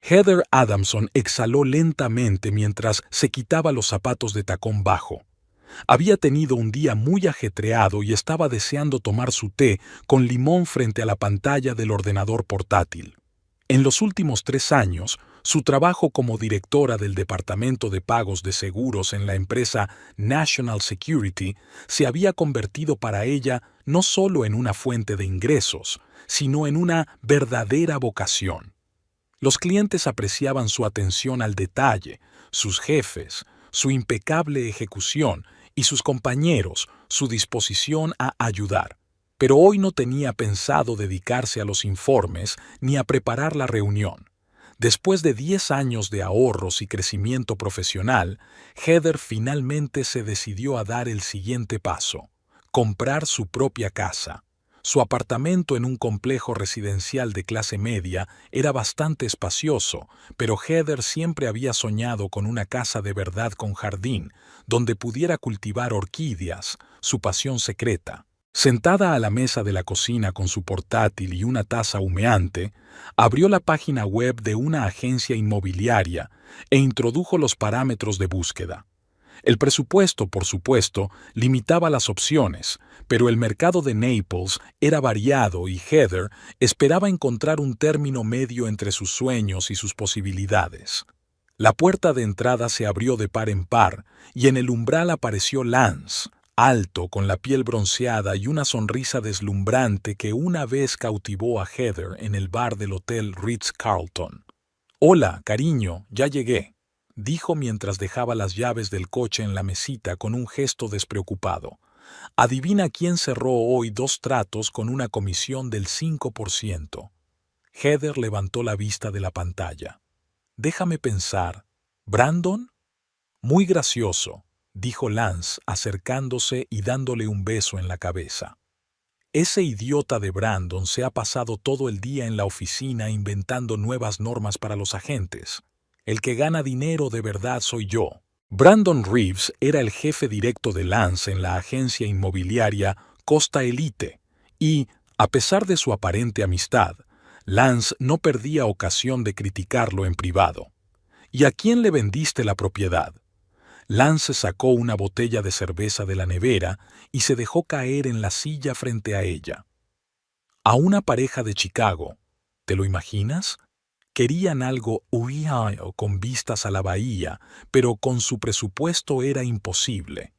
Heather Adamson exhaló lentamente mientras se quitaba los zapatos de tacón bajo. Había tenido un día muy ajetreado y estaba deseando tomar su té con limón frente a la pantalla del ordenador portátil. En los últimos 3 años, su trabajo como directora del Departamento de Pagos de Seguros en la empresa National Security se había convertido para ella no solo en una fuente de ingresos, sino en una verdadera vocación. Los clientes apreciaban su atención al detalle, sus jefes, su impecable ejecución y sus compañeros, su disposición a ayudar. Pero hoy no tenía pensado dedicarse a los informes ni a preparar la reunión. Después de 10 años de ahorros y crecimiento profesional, Heather finalmente se decidió a dar el siguiente paso: comprar su propia casa. Su apartamento en un complejo residencial de clase media era bastante espacioso, pero Heather siempre había soñado con una casa de verdad con jardín, donde pudiera cultivar orquídeas, su pasión secreta. Sentada a la mesa de la cocina con su portátil y una taza humeante, abrió la página web de una agencia inmobiliaria e introdujo los parámetros de búsqueda. El presupuesto, por supuesto, limitaba las opciones, pero el mercado de Naples era variado y Heather esperaba encontrar un término medio entre sus sueños y sus posibilidades. La puerta de entrada se abrió de par en par y en el umbral apareció Lance, alto, con la piel bronceada y una sonrisa deslumbrante que una vez cautivó a Heather en el bar del Hotel Ritz-Carlton. «Hola, cariño, ya llegué», dijo mientras dejaba las llaves del coche en la mesita con un gesto despreocupado. «Adivina quién cerró hoy 2 tratos con una comisión del 5%. Heather levantó la vista de la pantalla. «Déjame pensar. ¿Brandon?» «Muy gracioso», dijo Lance, acercándose y dándole un beso en la cabeza. «Ese idiota de Brandon se ha pasado todo el día en la oficina inventando nuevas normas para los agentes. El que gana dinero de verdad soy yo». Brandon Reeves era el jefe directo de Lance en la agencia inmobiliaria Costa Elite y, a pesar de su aparente amistad, Lance no perdía ocasión de criticarlo en privado. «¿Y a quién le vendiste la propiedad?» Lance sacó una botella de cerveza de la nevera y se dejó caer en la silla frente a ella. «A una pareja de Chicago. ¿Te lo imaginas? Querían algo con vistas a la bahía, pero con su presupuesto era imposible».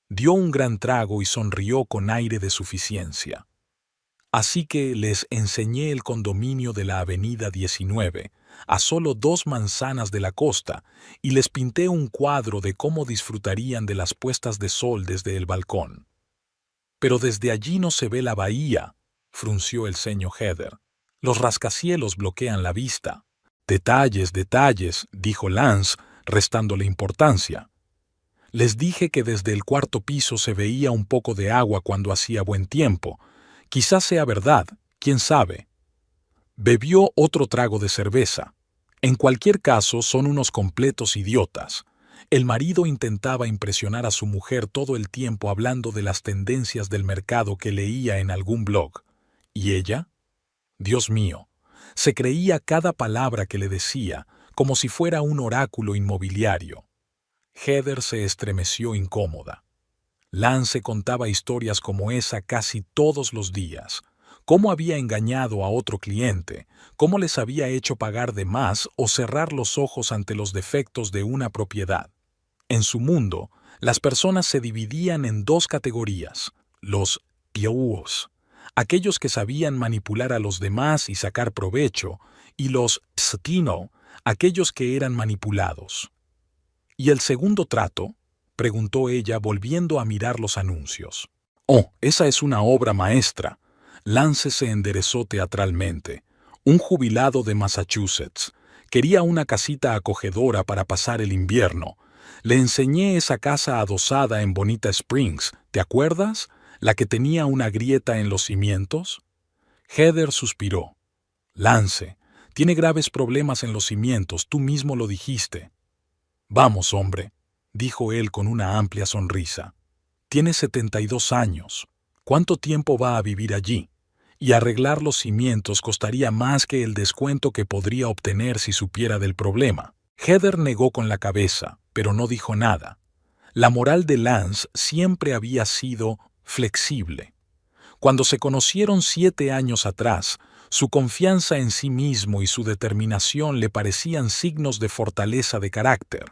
Dio un gran trago y sonrió con aire de suficiencia. «Así que les enseñé el condominio de la Avenida 19, a solo 2 manzanas de la costa, y les pinté un cuadro de cómo disfrutarían de las puestas de sol desde el balcón». «Pero desde allí no se ve la bahía», frunció el ceño Heather. «Los rascacielos bloquean la vista». «Detalles, detalles», dijo Lance, restándole importancia. «Les dije que desde el 4.º piso se veía un poco de agua cuando hacía buen tiempo. Quizás sea verdad, quién sabe». Bebió otro trago de cerveza. En cualquier caso, son unos completos idiotas. El marido intentaba impresionar a su mujer todo el tiempo hablando de las tendencias del mercado que leía en algún blog. ¿Y ella? Dios mío, se creía cada palabra que le decía, como si fuera un oráculo inmobiliario. Heather se estremeció incómoda. Lance contaba historias como esa casi todos los días. Cómo había engañado a otro cliente, cómo les había hecho pagar de más o cerrar los ojos ante los defectos de una propiedad. En su mundo, las personas se dividían en 2 categorías: los piaúos, aquellos que sabían manipular a los demás y sacar provecho, y los pstino, aquellos que eran manipulados. «¿Y el segundo trato?», preguntó ella volviendo a mirar los anuncios. «Oh, esa es una obra maestra». Lance se enderezó teatralmente. «Un jubilado de Massachusetts. Quería una casita acogedora para pasar el invierno. Le enseñé esa casa adosada en Bonita Springs, ¿te acuerdas? La que tenía una grieta en los cimientos». Heather suspiró. «Lance, tiene graves problemas en los cimientos, tú mismo lo dijiste». «Vamos, hombre», dijo él con una amplia sonrisa. «Tiene 72 años. ¿Cuánto tiempo va a vivir allí? y arreglar los cimientos costaría más que el descuento que podría obtener si supiera del problema. Heather negó con la cabeza, pero no dijo nada. La moral de Lance siempre había sido flexible. Cuando se conocieron 7 años atrás, su confianza en sí mismo y su determinación le parecían signos de fortaleza de carácter.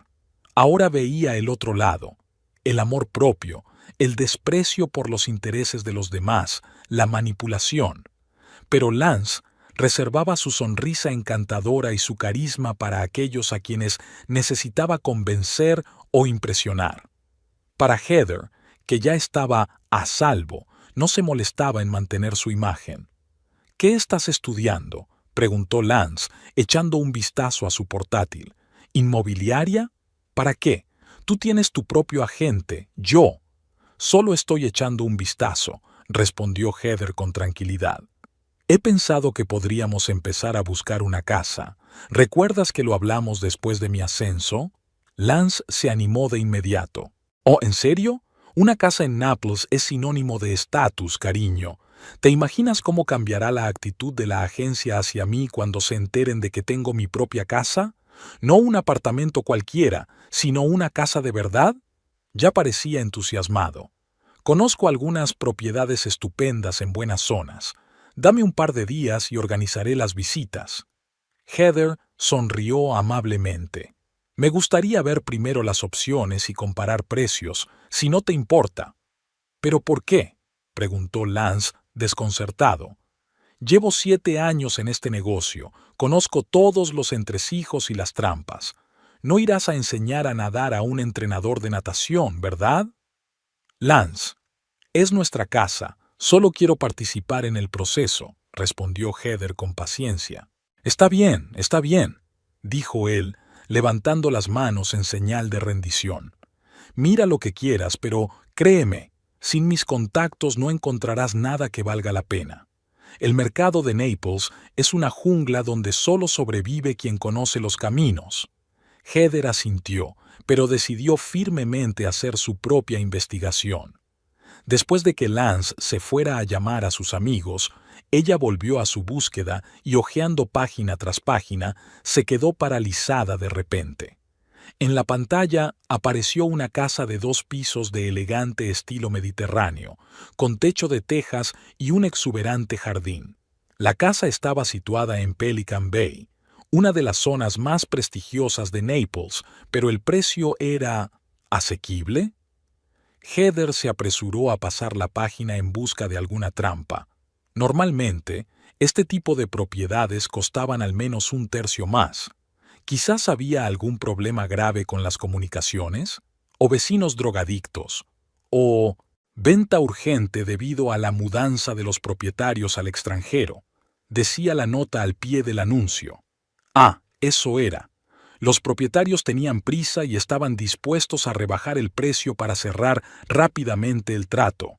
Ahora veía el otro lado, el amor propio, el desprecio por los intereses de los demás, la manipulación. Pero Lance reservaba su sonrisa encantadora y su carisma para aquellos a quienes necesitaba convencer o impresionar. Para Heather, que ya estaba a salvo, no se molestaba en mantener su imagen. «¿Qué estás estudiando?», preguntó Lance, echando un vistazo a su portátil. «¿Inmobiliaria? ¿Para qué? Tú tienes tu propio agente, yo». «Solo estoy echando un vistazo», respondió Heather con tranquilidad. «He pensado que podríamos empezar a buscar una casa. ¿Recuerdas que lo hablamos después de mi ascenso?» Lance se animó de inmediato. «¿Oh, en serio? Una casa en Naples es sinónimo de estatus, cariño. ¿Te imaginas cómo cambiará la actitud de la agencia hacia mí cuando se enteren de que tengo mi propia casa? No un apartamento cualquiera, sino una casa de verdad». Ya parecía entusiasmado. «Conozco algunas propiedades estupendas en buenas zonas. Dame un par de días y organizaré las visitas». Heather sonrió amablemente. «Me gustaría ver primero las opciones y comparar precios, si no te importa». «¿Pero por qué?», preguntó Lance, desconcertado. «Llevo 7 años en este negocio, conozco todos los entresijos y las trampas. No irás a enseñar a nadar a un entrenador de natación, ¿verdad?» «Lance, es nuestra casa, solo quiero participar en el proceso», respondió Heather con paciencia. Está bien», dijo él, levantando las manos en señal de rendición. «Mira lo que quieras, pero créeme, sin mis contactos no encontrarás nada que valga la pena. El mercado de Naples es una jungla donde solo sobrevive quien conoce los caminos». Heather asintió, pero decidió firmemente hacer su propia investigación. Después de que Lance se fuera a llamar a sus amigos, ella volvió a su búsqueda y, hojeando página tras página, se quedó paralizada de repente. En la pantalla apareció una casa de 2 pisos de elegante estilo mediterráneo, con techo de tejas y un exuberante jardín. La casa estaba situada en Pelican Bay, una de las zonas más prestigiosas de Naples, pero el precio era ¿asequible? Heather se apresuró a pasar la página en busca de alguna trampa. Normalmente, este tipo de propiedades costaban al menos 1/3 más. Quizás había algún problema grave con las comunicaciones, o vecinos drogadictos, o venta urgente debido a la mudanza de los propietarios al extranjero, decía la nota al pie del anuncio. Ah, eso era. Los propietarios tenían prisa y estaban dispuestos a rebajar el precio para cerrar rápidamente el trato.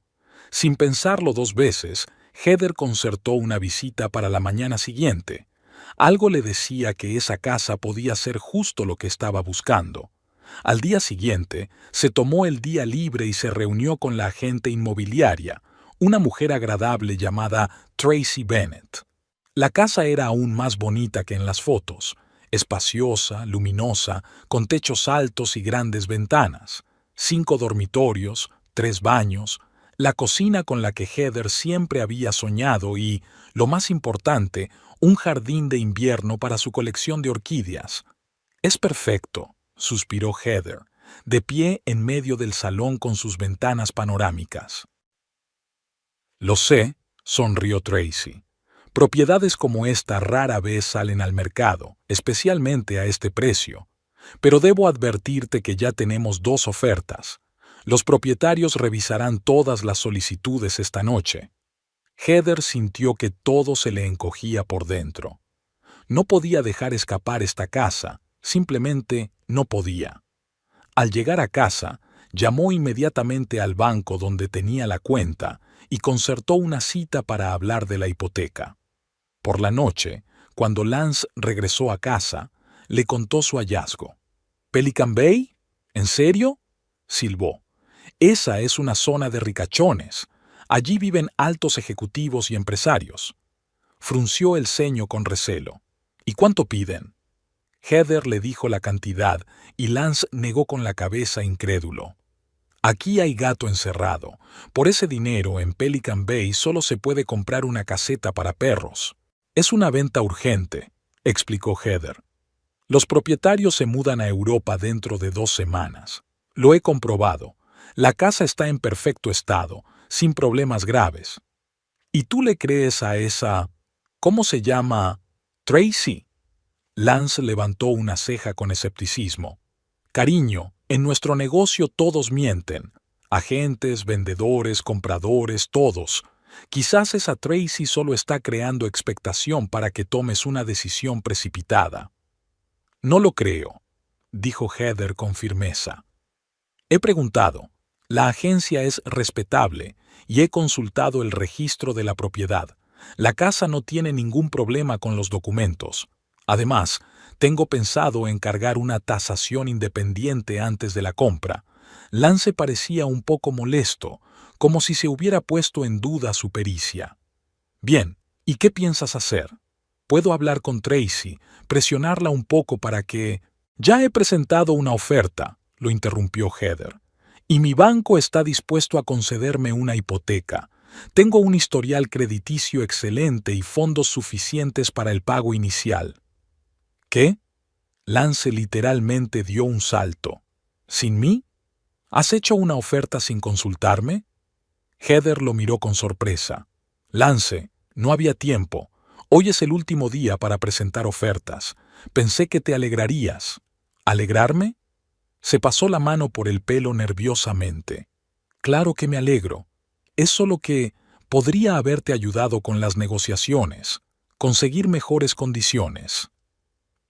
Sin pensarlo 2 veces, Heather concertó una visita para la mañana siguiente. Algo le decía que esa casa podía ser justo lo que estaba buscando. Al día siguiente, se tomó el día libre y se reunió con la agente inmobiliaria, una mujer agradable llamada Tracy Bennett. La casa era aún más bonita que en las fotos, espaciosa, luminosa, con techos altos y grandes ventanas, 5 dormitorios, 3 baños, la cocina con la que Heather siempre había soñado y, lo más importante, un jardín de invierno para su colección de orquídeas. «Es perfecto», suspiró Heather, de pie en medio del salón con sus ventanas panorámicas. «Lo sé», sonrió Tracy. «Propiedades como esta rara vez salen al mercado, especialmente a este precio. Pero debo advertirte que ya tenemos 2 ofertas. Los propietarios revisarán todas las solicitudes esta noche». Heather sintió que todo se le encogía por dentro. No podía dejar escapar esta casa, simplemente no podía. Al llegar a casa, llamó inmediatamente al banco donde tenía la cuenta y concertó una cita para hablar de la hipoteca. Por la noche, cuando Lance regresó a casa, le contó su hallazgo. «¿Pelican Bay? ¿En serio?», silbó. «Esa es una zona de ricachones. Allí viven altos ejecutivos y empresarios. Frunció el ceño con recelo. ¿Y cuánto piden? Heather le dijo la cantidad y Lance negó con la cabeza incrédulo. Aquí hay gato encerrado. Por ese dinero en Pelican Bay solo se puede comprar una caseta para perros. Es una venta urgente, explicó Heather. Los propietarios se mudan a Europa dentro de 2 semanas. Lo he comprobado. La casa está en perfecto estado, sin problemas graves. ¿Y tú le crees a esa... ¿cómo se llama? Tracy? Lance levantó una ceja con escepticismo. Cariño, en nuestro negocio todos mienten. Agentes, vendedores, compradores, todos. Quizás esa Tracy solo está creando expectación para que tomes una decisión precipitada. No lo creo, dijo Heather con firmeza. He preguntado. La agencia es respetable y he consultado el registro de la propiedad. La casa no tiene ningún problema con los documentos. Además, tengo pensado encargar una tasación independiente antes de la compra. Lance parecía un poco molesto, como si se hubiera puesto en duda su pericia. Bien, ¿y qué piensas hacer? Puedo hablar con Tracy, presionarla un poco para que... Ya he presentado una oferta, lo interrumpió Heather. Y mi banco está dispuesto a concederme una hipoteca. Tengo un historial crediticio excelente y fondos suficientes para el pago inicial. ¿Qué? Lance literalmente dio un salto. ¿Sin mí? ¿Has hecho una oferta sin consultarme? Heather lo miró con sorpresa. Lance, no había tiempo. Hoy es el último día para presentar ofertas. Pensé que te alegrarías. ¿Alegrarme? Se pasó la mano por el pelo nerviosamente. Claro que me alegro. Es solo que podría haberte ayudado con las negociaciones, conseguir mejores condiciones.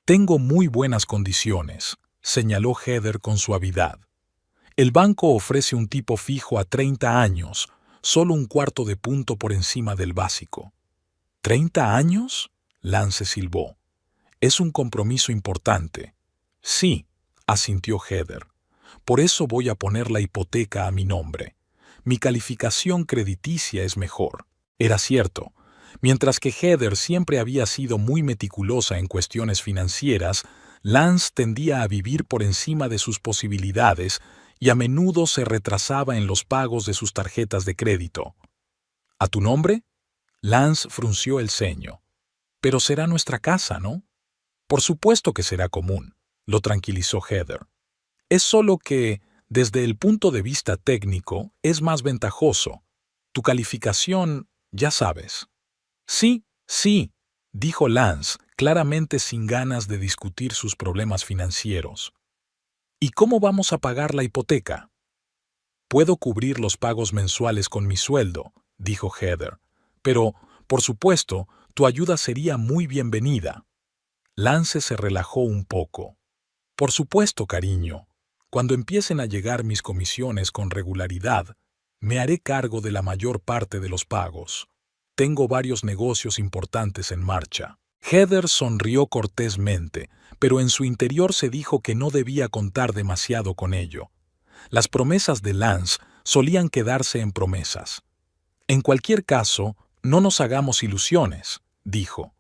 Tengo muy buenas condiciones, señaló Heather con suavidad. El banco ofrece un tipo fijo a 30 años, solo un cuarto de punto por encima del básico. ¿30 años? Lance silbó. Es un compromiso importante. Sí, asintió Heather. Por eso voy a poner la hipoteca a mi nombre. Mi calificación crediticia es mejor. Era cierto. Mientras que Heather siempre había sido muy meticulosa en cuestiones financieras, Lance tendía a vivir por encima de sus posibilidades y a menudo se retrasaba en los pagos de sus tarjetas de crédito. ¿A tu nombre? Lance frunció el ceño. Pero será nuestra casa, ¿no? Por supuesto que será común, lo tranquilizó Heather. Es solo que, desde el punto de vista técnico, es más ventajoso. Tu calificación, ya sabes. Sí, sí, dijo Lance, claramente sin ganas de discutir sus problemas financieros. ¿Y cómo vamos a pagar la hipoteca? Puedo cubrir los pagos mensuales con mi sueldo, dijo Heather. Pero, por supuesto, tu ayuda sería muy bienvenida. Lance se relajó un poco. Por supuesto, cariño. Cuando empiecen a llegar mis comisiones con regularidad, me haré cargo de la mayor parte de los pagos. Tengo varios negocios importantes en marcha. Heather sonrió cortésmente, pero en su interior se dijo que no debía contar demasiado con ello. Las promesas de Lance solían quedarse en promesas. En cualquier caso, no nos hagamos ilusiones, dijo.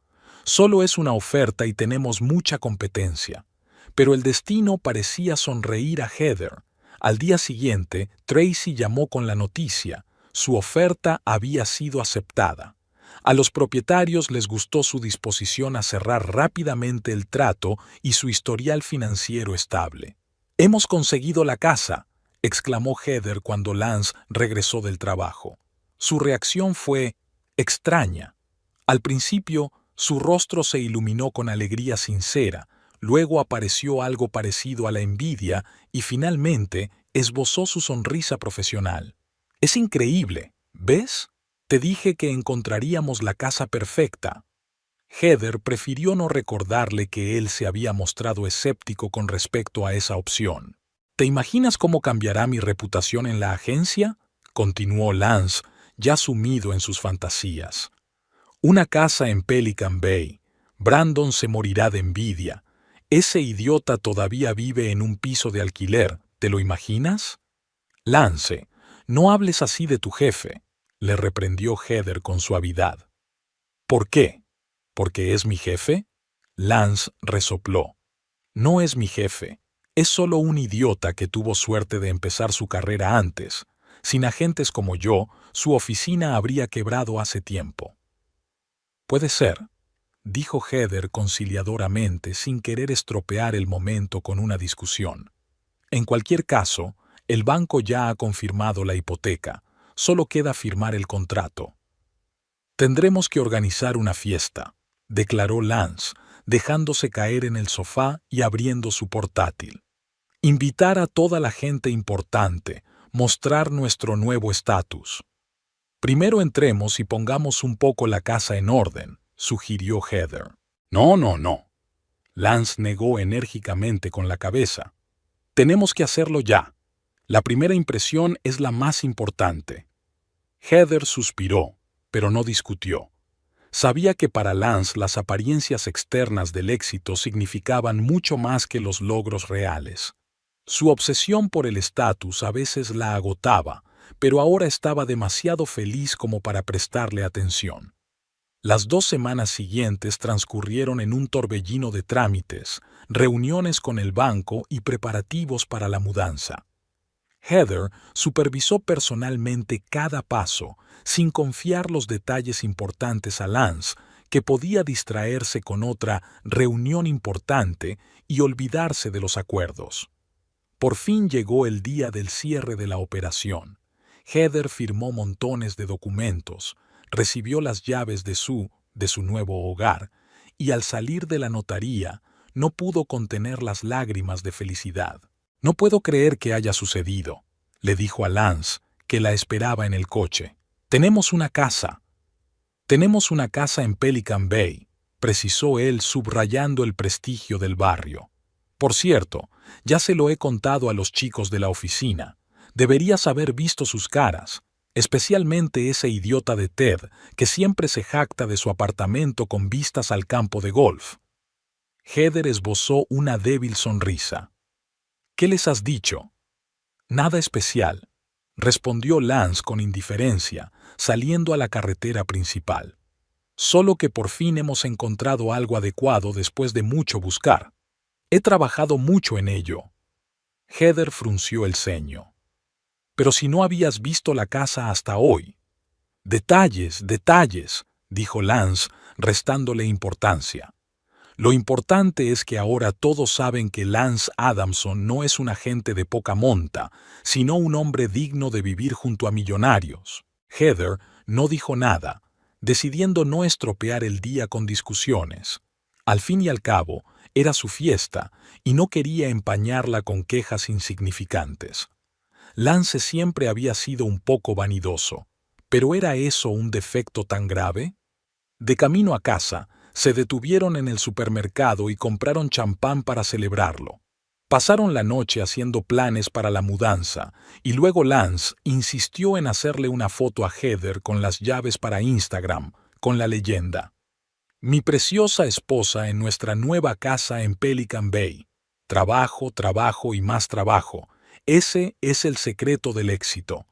Solo es una oferta y tenemos mucha competencia. Pero el destino parecía sonreír a Heather. Al día siguiente, Tracy llamó con la noticia. Su oferta había sido aceptada. A los propietarios les gustó su disposición a cerrar rápidamente el trato y su historial financiero estable. «Hemos conseguido la casa», exclamó Heather cuando Lance regresó del trabajo. Su reacción fue extraña. Al principio, su rostro se iluminó con alegría sincera, luego apareció algo parecido a la envidia y finalmente esbozó su sonrisa profesional. «Es increíble, ¿ves? Te dije que encontraríamos la casa perfecta». Heather prefirió no recordarle que él se había mostrado escéptico con respecto a esa opción. «¿Te imaginas cómo cambiará mi reputación en la agencia?», continuó Lance, ya sumido en sus fantasías. «Una casa en Pelican Bay. Brandon se morirá de envidia. Ese idiota todavía vive en un piso de alquiler, ¿te lo imaginas?» «Lance, no hables así de tu jefe». le reprendió Heather con suavidad. ¿Por qué? ¿Porque es mi jefe? Lance resopló. No es mi jefe. Es solo un idiota que tuvo suerte de empezar su carrera antes. Sin agentes como yo, su oficina habría quebrado hace tiempo. Puede ser, dijo Heather conciliadoramente sin querer estropear el momento con una discusión. En cualquier caso, el banco ya ha confirmado la hipoteca. Solo queda firmar el contrato. Tendremos que organizar una fiesta, declaró Lance, dejándose caer en el sofá y abriendo su portátil. Invitar a toda la gente importante, mostrar nuestro nuevo estatus. Primero entremos y pongamos un poco la casa en orden, sugirió Heather. No, no, no. Lance negó enérgicamente con la cabeza. Tenemos que hacerlo ya. La primera impresión es la más importante. Heather suspiró, pero no discutió. Sabía que para Lance las apariencias externas del éxito significaban mucho más que los logros reales. Su obsesión por el estatus a veces la agotaba, pero ahora estaba demasiado feliz como para prestarle atención. Las 2 semanas siguientes transcurrieron en un torbellino de trámites, reuniones con el banco y preparativos para la mudanza. Heather supervisó personalmente cada paso, sin confiar los detalles importantes a Lance, que podía distraerse con otra reunión importante y olvidarse de los acuerdos. Por fin llegó el día del cierre de la operación. Heather firmó montones de documentos, recibió las llaves de su nuevo hogar, y al salir de la notaría no pudo contener las lágrimas de felicidad. No puedo creer que haya sucedido, le dijo a Lance, que la esperaba en el coche. Tenemos una casa. Tenemos una casa en Pelican Bay, precisó él subrayando el prestigio del barrio. Por cierto, ya se lo he contado a los chicos de la oficina. Deberías haber visto sus caras, especialmente ese idiota de Ted, que siempre se jacta de su apartamento con vistas al campo de golf. Heather esbozó una débil sonrisa. ¿Qué les has dicho? Nada especial, respondió Lance con indiferencia, saliendo a la carretera principal. Solo que por fin hemos encontrado algo adecuado después de mucho buscar. He trabajado mucho en ello. Heather frunció el ceño. Pero si no habías visto la casa hasta hoy. Detalles, detalles, dijo Lance, restándole importancia. Lo importante es que ahora todos saben que Lance Adamson no es un agente de poca monta, sino un hombre digno de vivir junto a millonarios. Heather no dijo nada, decidiendo no estropear el día con discusiones. Al fin y al cabo, era su fiesta, y no quería empañarla con quejas insignificantes. Lance siempre había sido un poco vanidoso, pero ¿era eso un defecto tan grave? De camino a casa, se detuvieron en el supermercado y compraron champán para celebrarlo. Pasaron la noche haciendo planes para la mudanza, y luego Lance insistió en hacerle una foto a Heather con las llaves para Instagram, con la leyenda: Mi preciosa esposa en nuestra nueva casa en Pelican Bay. Trabajo, trabajo y más trabajo. Ese es el secreto del éxito.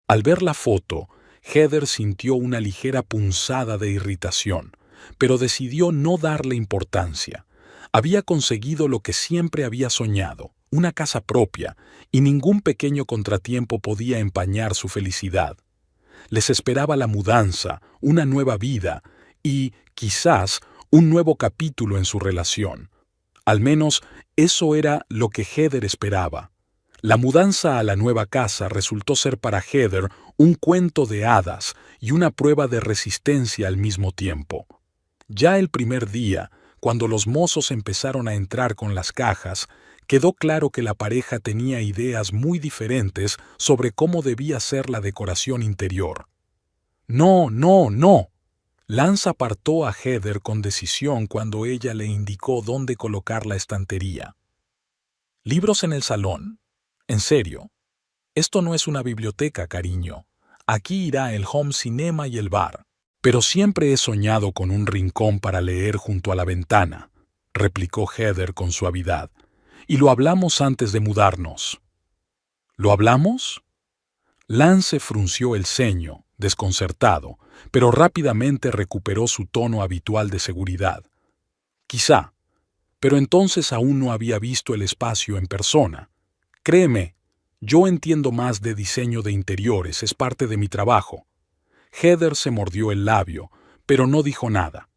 Al ver la foto, Heather sintió una ligera punzada de irritación, pero decidió no darle importancia. Había conseguido lo que siempre había soñado, una casa propia, y ningún pequeño contratiempo podía empañar su felicidad. Les esperaba la mudanza, una nueva vida y, quizás, un nuevo capítulo en su relación. Al menos, eso era lo que Heather esperaba. La mudanza a la nueva casa resultó ser para Heather un cuento de hadas y una prueba de resistencia al mismo tiempo. Ya el primer día, cuando los mozos empezaron a entrar con las cajas, quedó claro que la pareja tenía ideas muy diferentes sobre cómo debía ser la decoración interior. No, no, no. Lance apartó a Heather con decisión cuando ella le indicó dónde colocar la estantería. Libros en el salón. En serio, esto no es una biblioteca, cariño. Aquí irá el home cinema y el bar. Pero siempre he soñado con un rincón para leer junto a la ventana, replicó Heather con suavidad. Y lo hablamos antes de mudarnos. ¿Lo hablamos? Lance frunció el ceño, desconcertado, pero rápidamente recuperó su tono habitual de seguridad. Quizá, pero entonces aún no había visto el espacio en persona. Créeme, yo entiendo más de diseño de interiores, es parte de mi trabajo. Heather se mordió el labio, pero no dijo nada.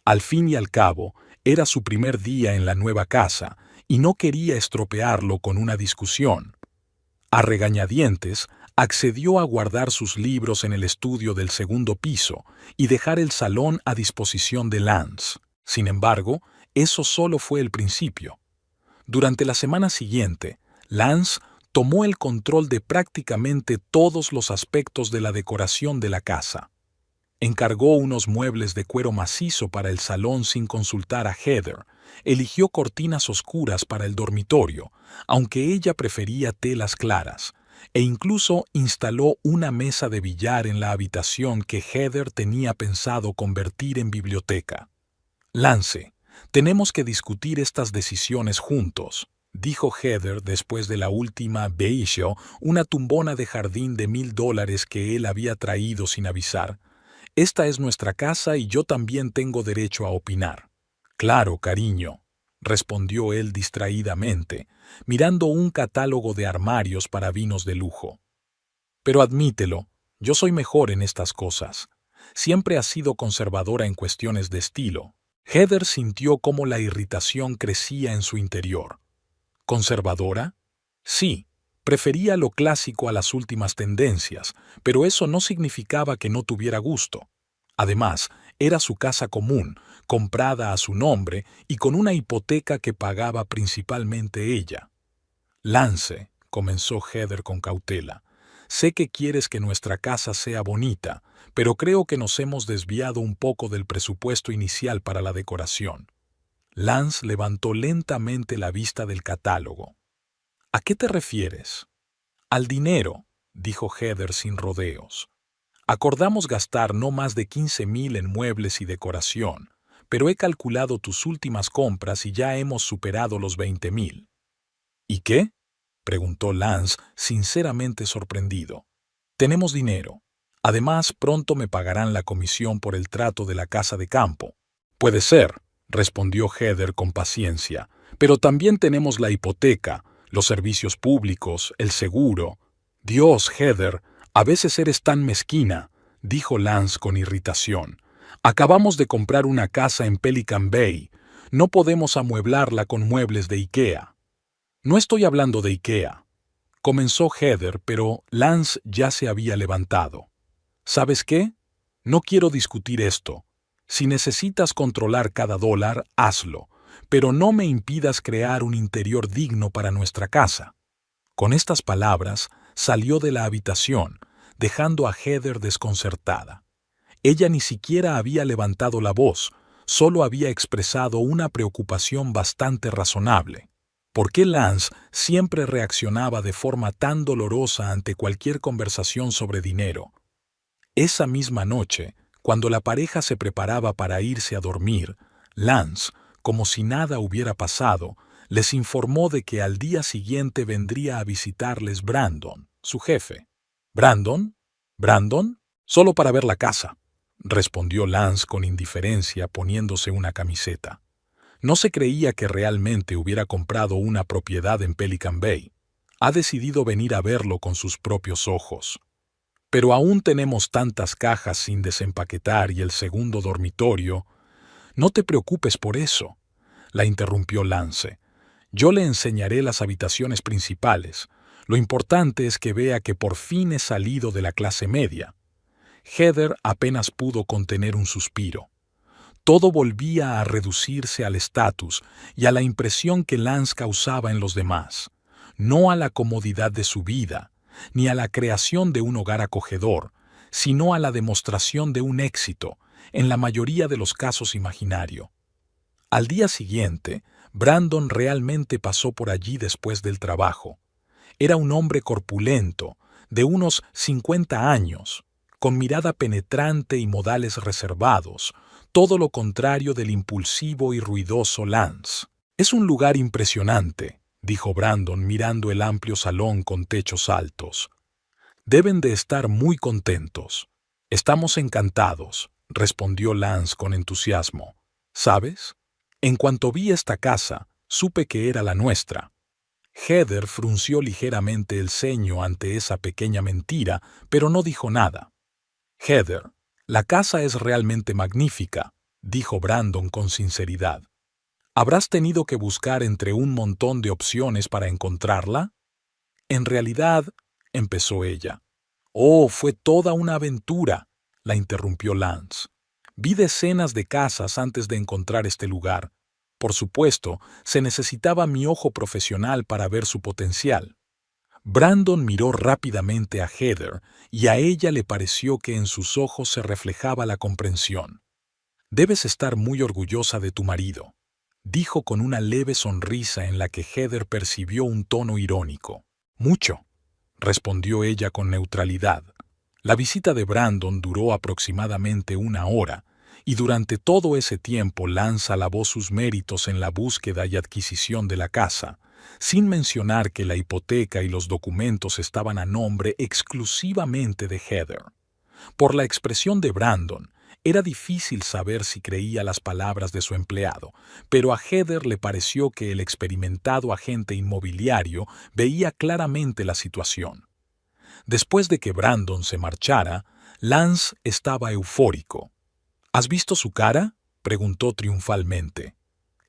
Al fin y al cabo, era su primer día en la nueva casa y no quería estropearlo con una discusión. A regañadientes, accedió a guardar sus libros en el estudio del segundo piso y dejar el salón a disposición de Lance. Sin embargo, eso solo fue el principio. Durante la semana siguiente, Lance tomó el control de prácticamente todos los aspectos de la decoración de la casa. Encargó unos muebles de cuero macizo para el salón sin consultar a Heather. Eligió cortinas oscuras para el dormitorio, aunque ella prefería telas claras, e incluso instaló una mesa de billar en la habitación que Heather tenía pensado convertir en biblioteca. Lance, tenemos que discutir estas decisiones juntos, dijo Heather después de la última Beisho, una tumbona de jardín de $1000 que él había traído sin avisar. Esta es nuestra casa y yo también tengo derecho a opinar. Claro, cariño, respondió él distraídamente, mirando un catálogo de armarios para vinos de lujo. Pero admítelo, yo soy mejor en estas cosas. Siempre has sido conservadora en cuestiones de estilo. Heather sintió cómo la irritación crecía en su interior. ¿Conservadora? Sí, prefería lo clásico a las últimas tendencias, pero eso no significaba que no tuviera gusto. Además, era su casa común, comprada a su nombre y con una hipoteca que pagaba principalmente ella. Lance, comenzó Heather con cautela, sé que quieres que nuestra casa sea bonita, pero creo que nos hemos desviado un poco del presupuesto inicial para la decoración. Lance levantó lentamente la vista del catálogo. ¿A qué te refieres? Al dinero, dijo Heather sin rodeos. Acordamos gastar no más de 15,000 en muebles y decoración, pero he calculado tus últimas compras y ya hemos superado los 20,000. ¿Y qué? Preguntó Lance, sinceramente sorprendido. Tenemos dinero. Además, pronto me pagarán la comisión por el trato de la casa de campo. Puede ser, respondió Heather con paciencia, pero también tenemos la hipoteca, los servicios públicos, el seguro. Dios, Heather, a veces eres tan mezquina, dijo Lance con irritación. Acabamos de comprar una casa en Pelican Bay. No podemos amueblarla con muebles de IKEA. No estoy hablando de IKEA. Comenzó Heather, pero Lance ya se había levantado. ¿Sabes qué? No quiero discutir esto. Si necesitas controlar cada dólar, hazlo, pero no me impidas crear un interior digno para nuestra casa. Con estas palabras, salió de la habitación, dejando a Heather desconcertada. Ella ni siquiera había levantado la voz, solo había expresado una preocupación bastante razonable. ¿Por qué Lance siempre reaccionaba de forma tan dolorosa ante cualquier conversación sobre dinero? Esa misma noche, cuando la pareja se preparaba para irse a dormir, Lance, como si nada hubiera pasado, les informó de que al día siguiente vendría a visitarles Brandon, su jefe. ¿Brandon? ¿Brandon? Solo para ver la casa, respondió Lance con indiferencia poniéndose una camiseta. No se creía que realmente hubiera comprado una propiedad en Pelican Bay. Ha decidido venir a verlo con sus propios ojos. Pero aún tenemos tantas cajas sin desempaquetar y el segundo dormitorio. No te preocupes por eso, la interrumpió Lance. Yo le enseñaré las habitaciones principales. Lo importante es que vea que por fin he salido de la clase media. Heather apenas pudo contener un suspiro. Todo volvía a reducirse al estatus y a la impresión que Lance causaba en los demás, no a la comodidad de su vida, ni a la creación de un hogar acogedor, sino a la demostración de un éxito, en la mayoría de los casos imaginario. Al día siguiente, Brandon realmente pasó por allí después del trabajo. Era un hombre corpulento, de unos 50 años, con mirada penetrante y modales reservados, todo lo contrario del impulsivo y ruidoso Lance. Es un lugar impresionante, dijo Brandon mirando el amplio salón con techos altos. Deben de estar muy contentos. Estamos encantados, respondió Lance con entusiasmo. ¿Sabes? En cuanto vi esta casa, supe que era la nuestra. Heather frunció ligeramente el ceño ante esa pequeña mentira, pero no dijo nada. Heather, la casa es realmente magnífica, dijo Brandon con sinceridad. ¿Habrás tenido que buscar entre un montón de opciones para encontrarla? En realidad, empezó ella. Oh, fue toda una aventura, la interrumpió Lance. Vi decenas de casas antes de encontrar este lugar. Por supuesto, se necesitaba mi ojo profesional para ver su potencial. Brandon miró rápidamente a Heather y a ella le pareció que en sus ojos se reflejaba la comprensión. Debes estar muy orgullosa de tu marido, dijo con una leve sonrisa en la que Heather percibió un tono irónico. Mucho, respondió ella con neutralidad. La visita de Brandon duró aproximadamente 1 hora, y durante todo ese tiempo Lance alabó sus méritos en la búsqueda y adquisición de la casa, sin mencionar que la hipoteca y los documentos estaban a nombre exclusivamente de Heather. Por la expresión de Brandon, era difícil saber si creía las palabras de su empleado, pero a Heather le pareció que el experimentado agente inmobiliario veía claramente la situación. Después de que Brandon se marchara, Lance estaba eufórico. ¿Has visto su cara?, preguntó triunfalmente.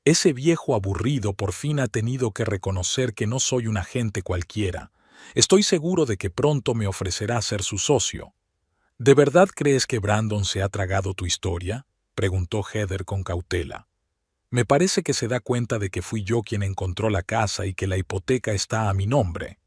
Ese viejo aburrido por fin ha tenido que reconocer que no soy un agente cualquiera. Estoy seguro de que pronto me ofrecerá ser su socio. ¿De verdad crees que Brandon se ha tragado tu historia?, preguntó Heather con cautela. Me parece que se da cuenta de que fui yo quien encontró la casa y que la hipoteca está a mi nombre.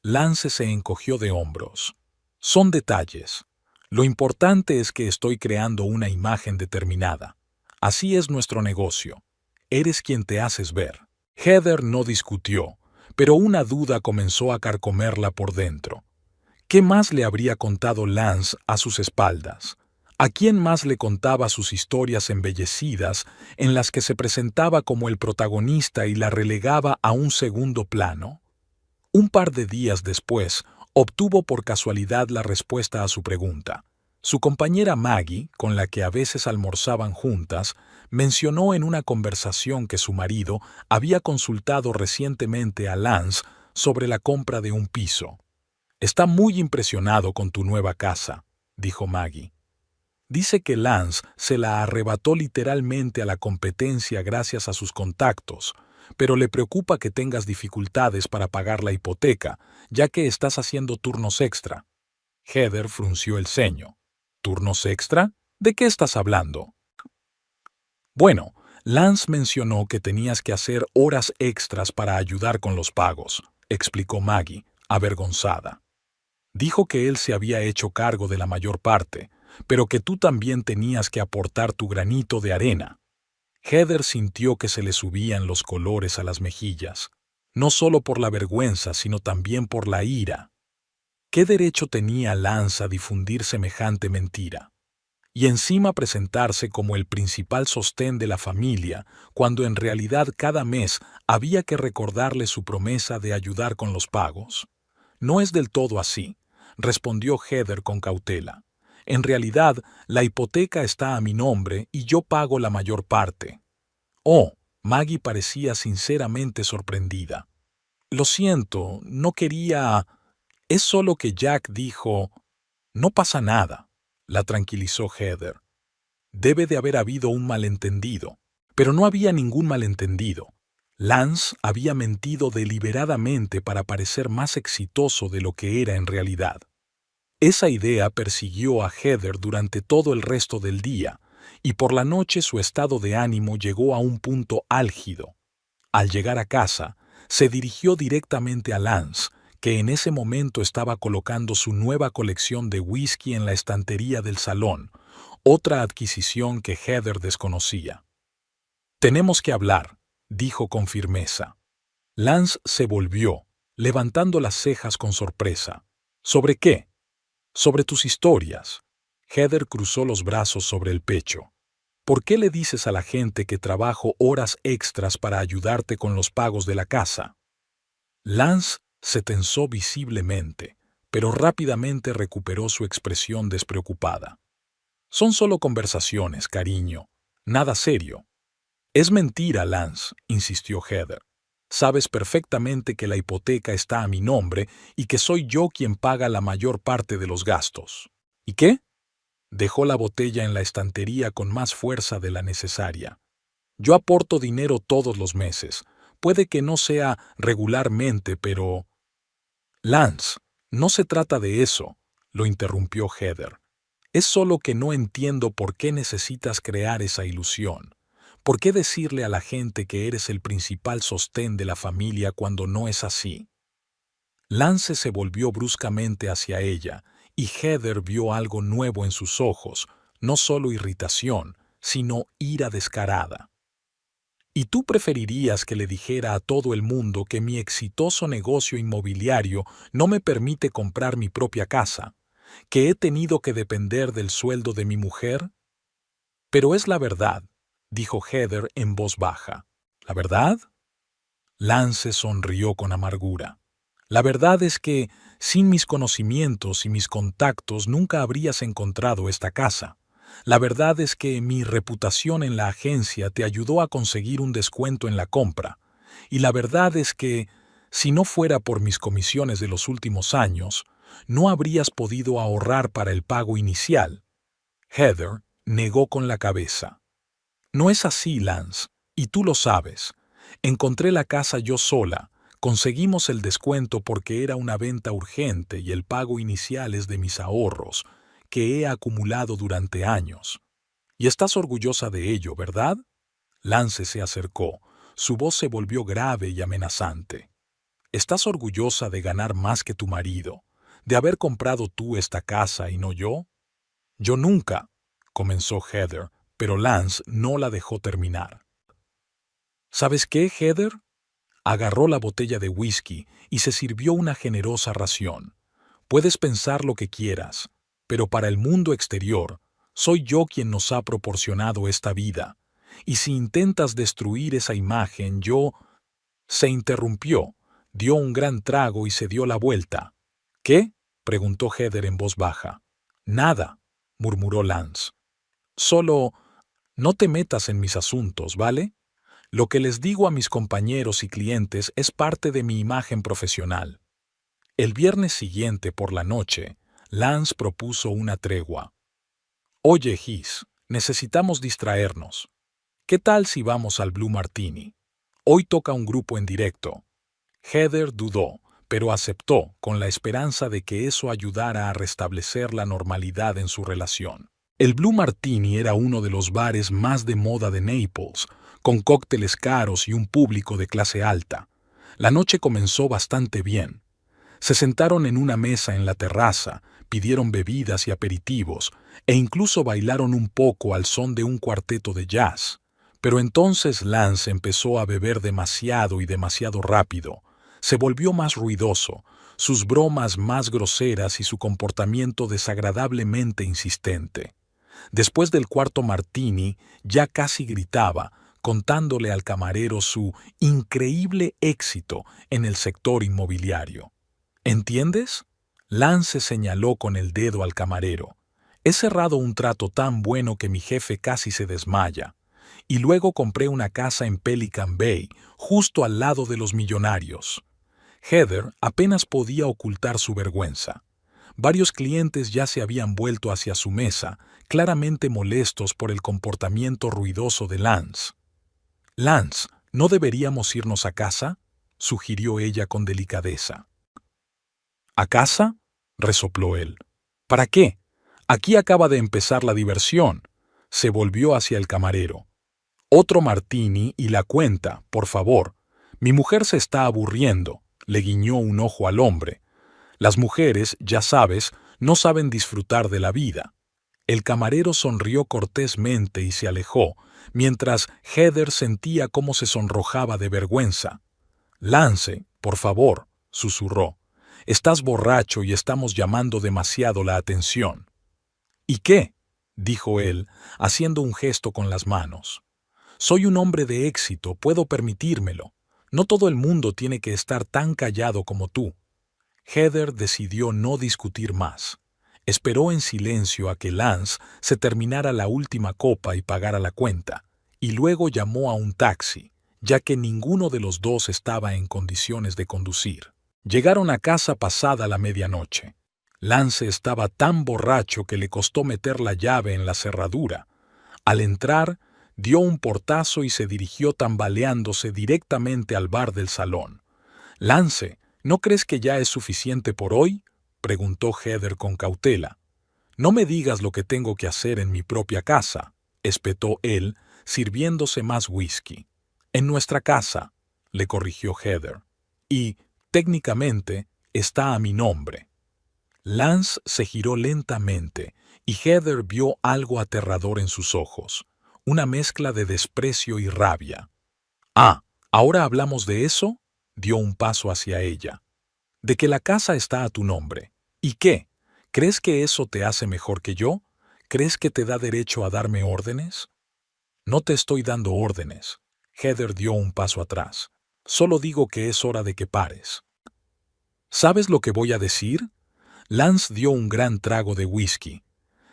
Lance se encogió de hombros. Son detalles. Lo importante es que estoy creando una imagen determinada. Así es nuestro negocio. Eres quien te haces ver. Heather no discutió, pero una duda comenzó a carcomerla por dentro. ¿Qué más le habría contado Lance a sus espaldas? ¿A quién más le contaba sus historias embellecidas en las que se presentaba como el protagonista y la relegaba a un segundo plano? Un par de días después, obtuvo por casualidad la respuesta a su pregunta. Su compañera Maggie, con la que a veces almorzaban juntas, mencionó en una conversación que su marido había consultado recientemente a Lance sobre la compra de un piso. «Está muy impresionado con tu nueva casa», dijo Maggie. Dice que Lance se la arrebató literalmente a la competencia gracias a sus contactos, pero le preocupa que tengas dificultades para pagar la hipoteca, ya que estás haciendo turnos extra. Heather frunció el ceño. ¿Turnos extra? ¿De qué estás hablando? Bueno, Lance mencionó que tenías que hacer horas extras para ayudar con los pagos, explicó Maggie, avergonzada. Dijo que él se había hecho cargo de la mayor parte, pero que tú también tenías que aportar tu granito de arena. Heather sintió que se le subían los colores a las mejillas, no solo por la vergüenza, sino también por la ira. ¿Qué derecho tenía Lance a difundir semejante mentira? Y encima presentarse como el principal sostén de la familia, cuando en realidad cada mes había que recordarle su promesa de ayudar con los pagos. No es del todo así, respondió Heather con cautela. En realidad, la hipoteca está a mi nombre y yo pago la mayor parte. Oh, Maggie parecía sinceramente sorprendida. Lo siento, no quería... Es solo que Jack dijo... No pasa nada, la tranquilizó Heather. Debe de haber habido un malentendido. Pero no había ningún malentendido. Lance había mentido deliberadamente para parecer más exitoso de lo que era en realidad. Esa idea persiguió a Heather durante todo el resto del día, y por la noche su estado de ánimo llegó a un punto álgido. Al llegar a casa, se dirigió directamente a Lance, que en ese momento estaba colocando su nueva colección de whisky en la estantería del salón, otra adquisición que Heather desconocía. «Tenemos que hablar», dijo con firmeza. Lance se volvió, levantando las cejas con sorpresa. «¿Sobre qué?» «Sobre tus historias». Heather cruzó los brazos sobre el pecho. «¿Por qué le dices a la gente que trabajo horas extras para ayudarte con los pagos de la casa?» Lance se tensó visiblemente, pero rápidamente recuperó su expresión despreocupada. Son solo conversaciones, cariño. Nada serio. Es mentira, Lance, insistió Heather. Sabes perfectamente que la hipoteca está a mi nombre y que soy yo quien paga la mayor parte de los gastos. ¿Y qué? Dejó la botella en la estantería con más fuerza de la necesaria. Yo aporto dinero todos los meses. Puede que no sea regularmente, pero... Lance, no se trata de eso, lo interrumpió Heather. Es solo que no entiendo por qué necesitas crear esa ilusión. ¿Por qué decirle a la gente que eres el principal sostén de la familia cuando no es así? Lance se volvió bruscamente hacia ella, y Heather vio algo nuevo en sus ojos, no solo irritación, sino ira descarada. ¿Y tú preferirías que le dijera a todo el mundo que mi exitoso negocio inmobiliario no me permite comprar mi propia casa, que he tenido que depender del sueldo de mi mujer? Pero es la verdad, dijo Heather en voz baja. ¿La verdad? Lance sonrió con amargura. La verdad es que, sin mis conocimientos y mis contactos, nunca habrías encontrado esta casa. La verdad es que mi reputación en la agencia te ayudó a conseguir un descuento en la compra. Y la verdad es que, si no fuera por mis comisiones de los últimos años, no habrías podido ahorrar para el pago inicial. Heather negó con la cabeza. No es así, Lance, y tú lo sabes. Encontré la casa yo sola. Conseguimos el descuento porque era una venta urgente y el pago inicial es de mis ahorros, que he acumulado durante años. Y estás orgullosa de ello, ¿verdad? Lance se acercó. Su voz se volvió grave y amenazante. ¿Estás orgullosa de ganar más que tu marido, de haber comprado tú esta casa y no yo? Yo nunca, comenzó Heather, pero Lance no la dejó terminar. ¿Sabes qué, Heather? Agarró la botella de whisky y se sirvió una generosa ración. Puedes pensar lo que quieras, pero para el mundo exterior, soy yo quien nos ha proporcionado esta vida. Y si intentas destruir esa imagen, yo... Se interrumpió, dio un gran trago y se dio la vuelta. ¿Qué? Preguntó Heather en voz baja. Nada, murmuró Lance. Solo... No te metas en mis asuntos, ¿vale? Lo que les digo a mis compañeros y clientes es parte de mi imagen profesional. El viernes siguiente por la noche, Lance propuso una tregua. Oye, Gis, necesitamos distraernos. ¿Qué tal si vamos al Blue Martini? Hoy toca un grupo en directo. Heather dudó, pero aceptó con la esperanza de que eso ayudara a restablecer la normalidad en su relación. El Blue Martini era uno de los bares más de moda de Naples, con cócteles caros y un público de clase alta. La noche comenzó bastante bien. Se sentaron en una mesa en la terraza, pidieron bebidas y aperitivos, e incluso bailaron un poco al son de un cuarteto de jazz. Pero entonces Lance empezó a beber demasiado y demasiado rápido. Se volvió más ruidoso, sus bromas más groseras y su comportamiento desagradablemente insistente. Después del cuarto martini, ya casi gritaba, contándole al camarero su increíble éxito en el sector inmobiliario. ¿Entiendes? Lance señaló con el dedo al camarero. He cerrado un trato tan bueno que mi jefe casi se desmaya. Y luego compré una casa en Pelican Bay, justo al lado de los millonarios. Heather apenas podía ocultar su vergüenza. Varios clientes ya se habían vuelto hacia su mesa, claramente molestos por el comportamiento ruidoso de Lance. Lance, ¿no deberíamos irnos a casa?, sugirió ella con delicadeza. ¿A casa?, resopló él. ¿Para qué? Aquí acaba de empezar la diversión. Se volvió hacia el camarero. Otro martini y la cuenta, por favor. Mi mujer se está aburriendo, le guiñó un ojo al hombre. Las mujeres, ya sabes, no saben disfrutar de la vida. El camarero sonrió cortésmente y se alejó, mientras Heather sentía cómo se sonrojaba de vergüenza. Lance, por favor, susurró. Estás borracho y estamos llamando demasiado la atención. ¿Y qué?, dijo él, haciendo un gesto con las manos. Soy un hombre de éxito, puedo permitírmelo. No todo el mundo tiene que estar tan callado como tú. Heather decidió no discutir más. Esperó en silencio a que Lance se terminara la última copa y pagara la cuenta, y luego llamó a un taxi, ya que ninguno de los dos estaba en condiciones de conducir. Llegaron a casa pasada la medianoche. Lance estaba tan borracho que le costó meter la llave en la cerradura. Al entrar, dio un portazo y se dirigió tambaleándose directamente al bar del salón. «Lance, ¿no crees que ya es suficiente por hoy?», preguntó Heather con cautela. «No me digas lo que tengo que hacer en mi propia casa», espetó él, sirviéndose más whisky. «En nuestra casa», le corrigió Heather. «Y, técnicamente, está a mi nombre». Lance se giró lentamente y Heather vio algo aterrador en sus ojos, una mezcla de desprecio y rabia. «Ah, ¿ahora hablamos de eso?», dio un paso hacia ella. «De que la casa está a tu nombre. ¿Y qué? ¿Crees que eso te hace mejor que yo? ¿Crees que te da derecho a darme órdenes?». «No te estoy dando órdenes». Heather dio un paso atrás. «Solo digo que es hora de que pares». «¿Sabes lo que voy a decir?». Lance dio un gran trago de whisky.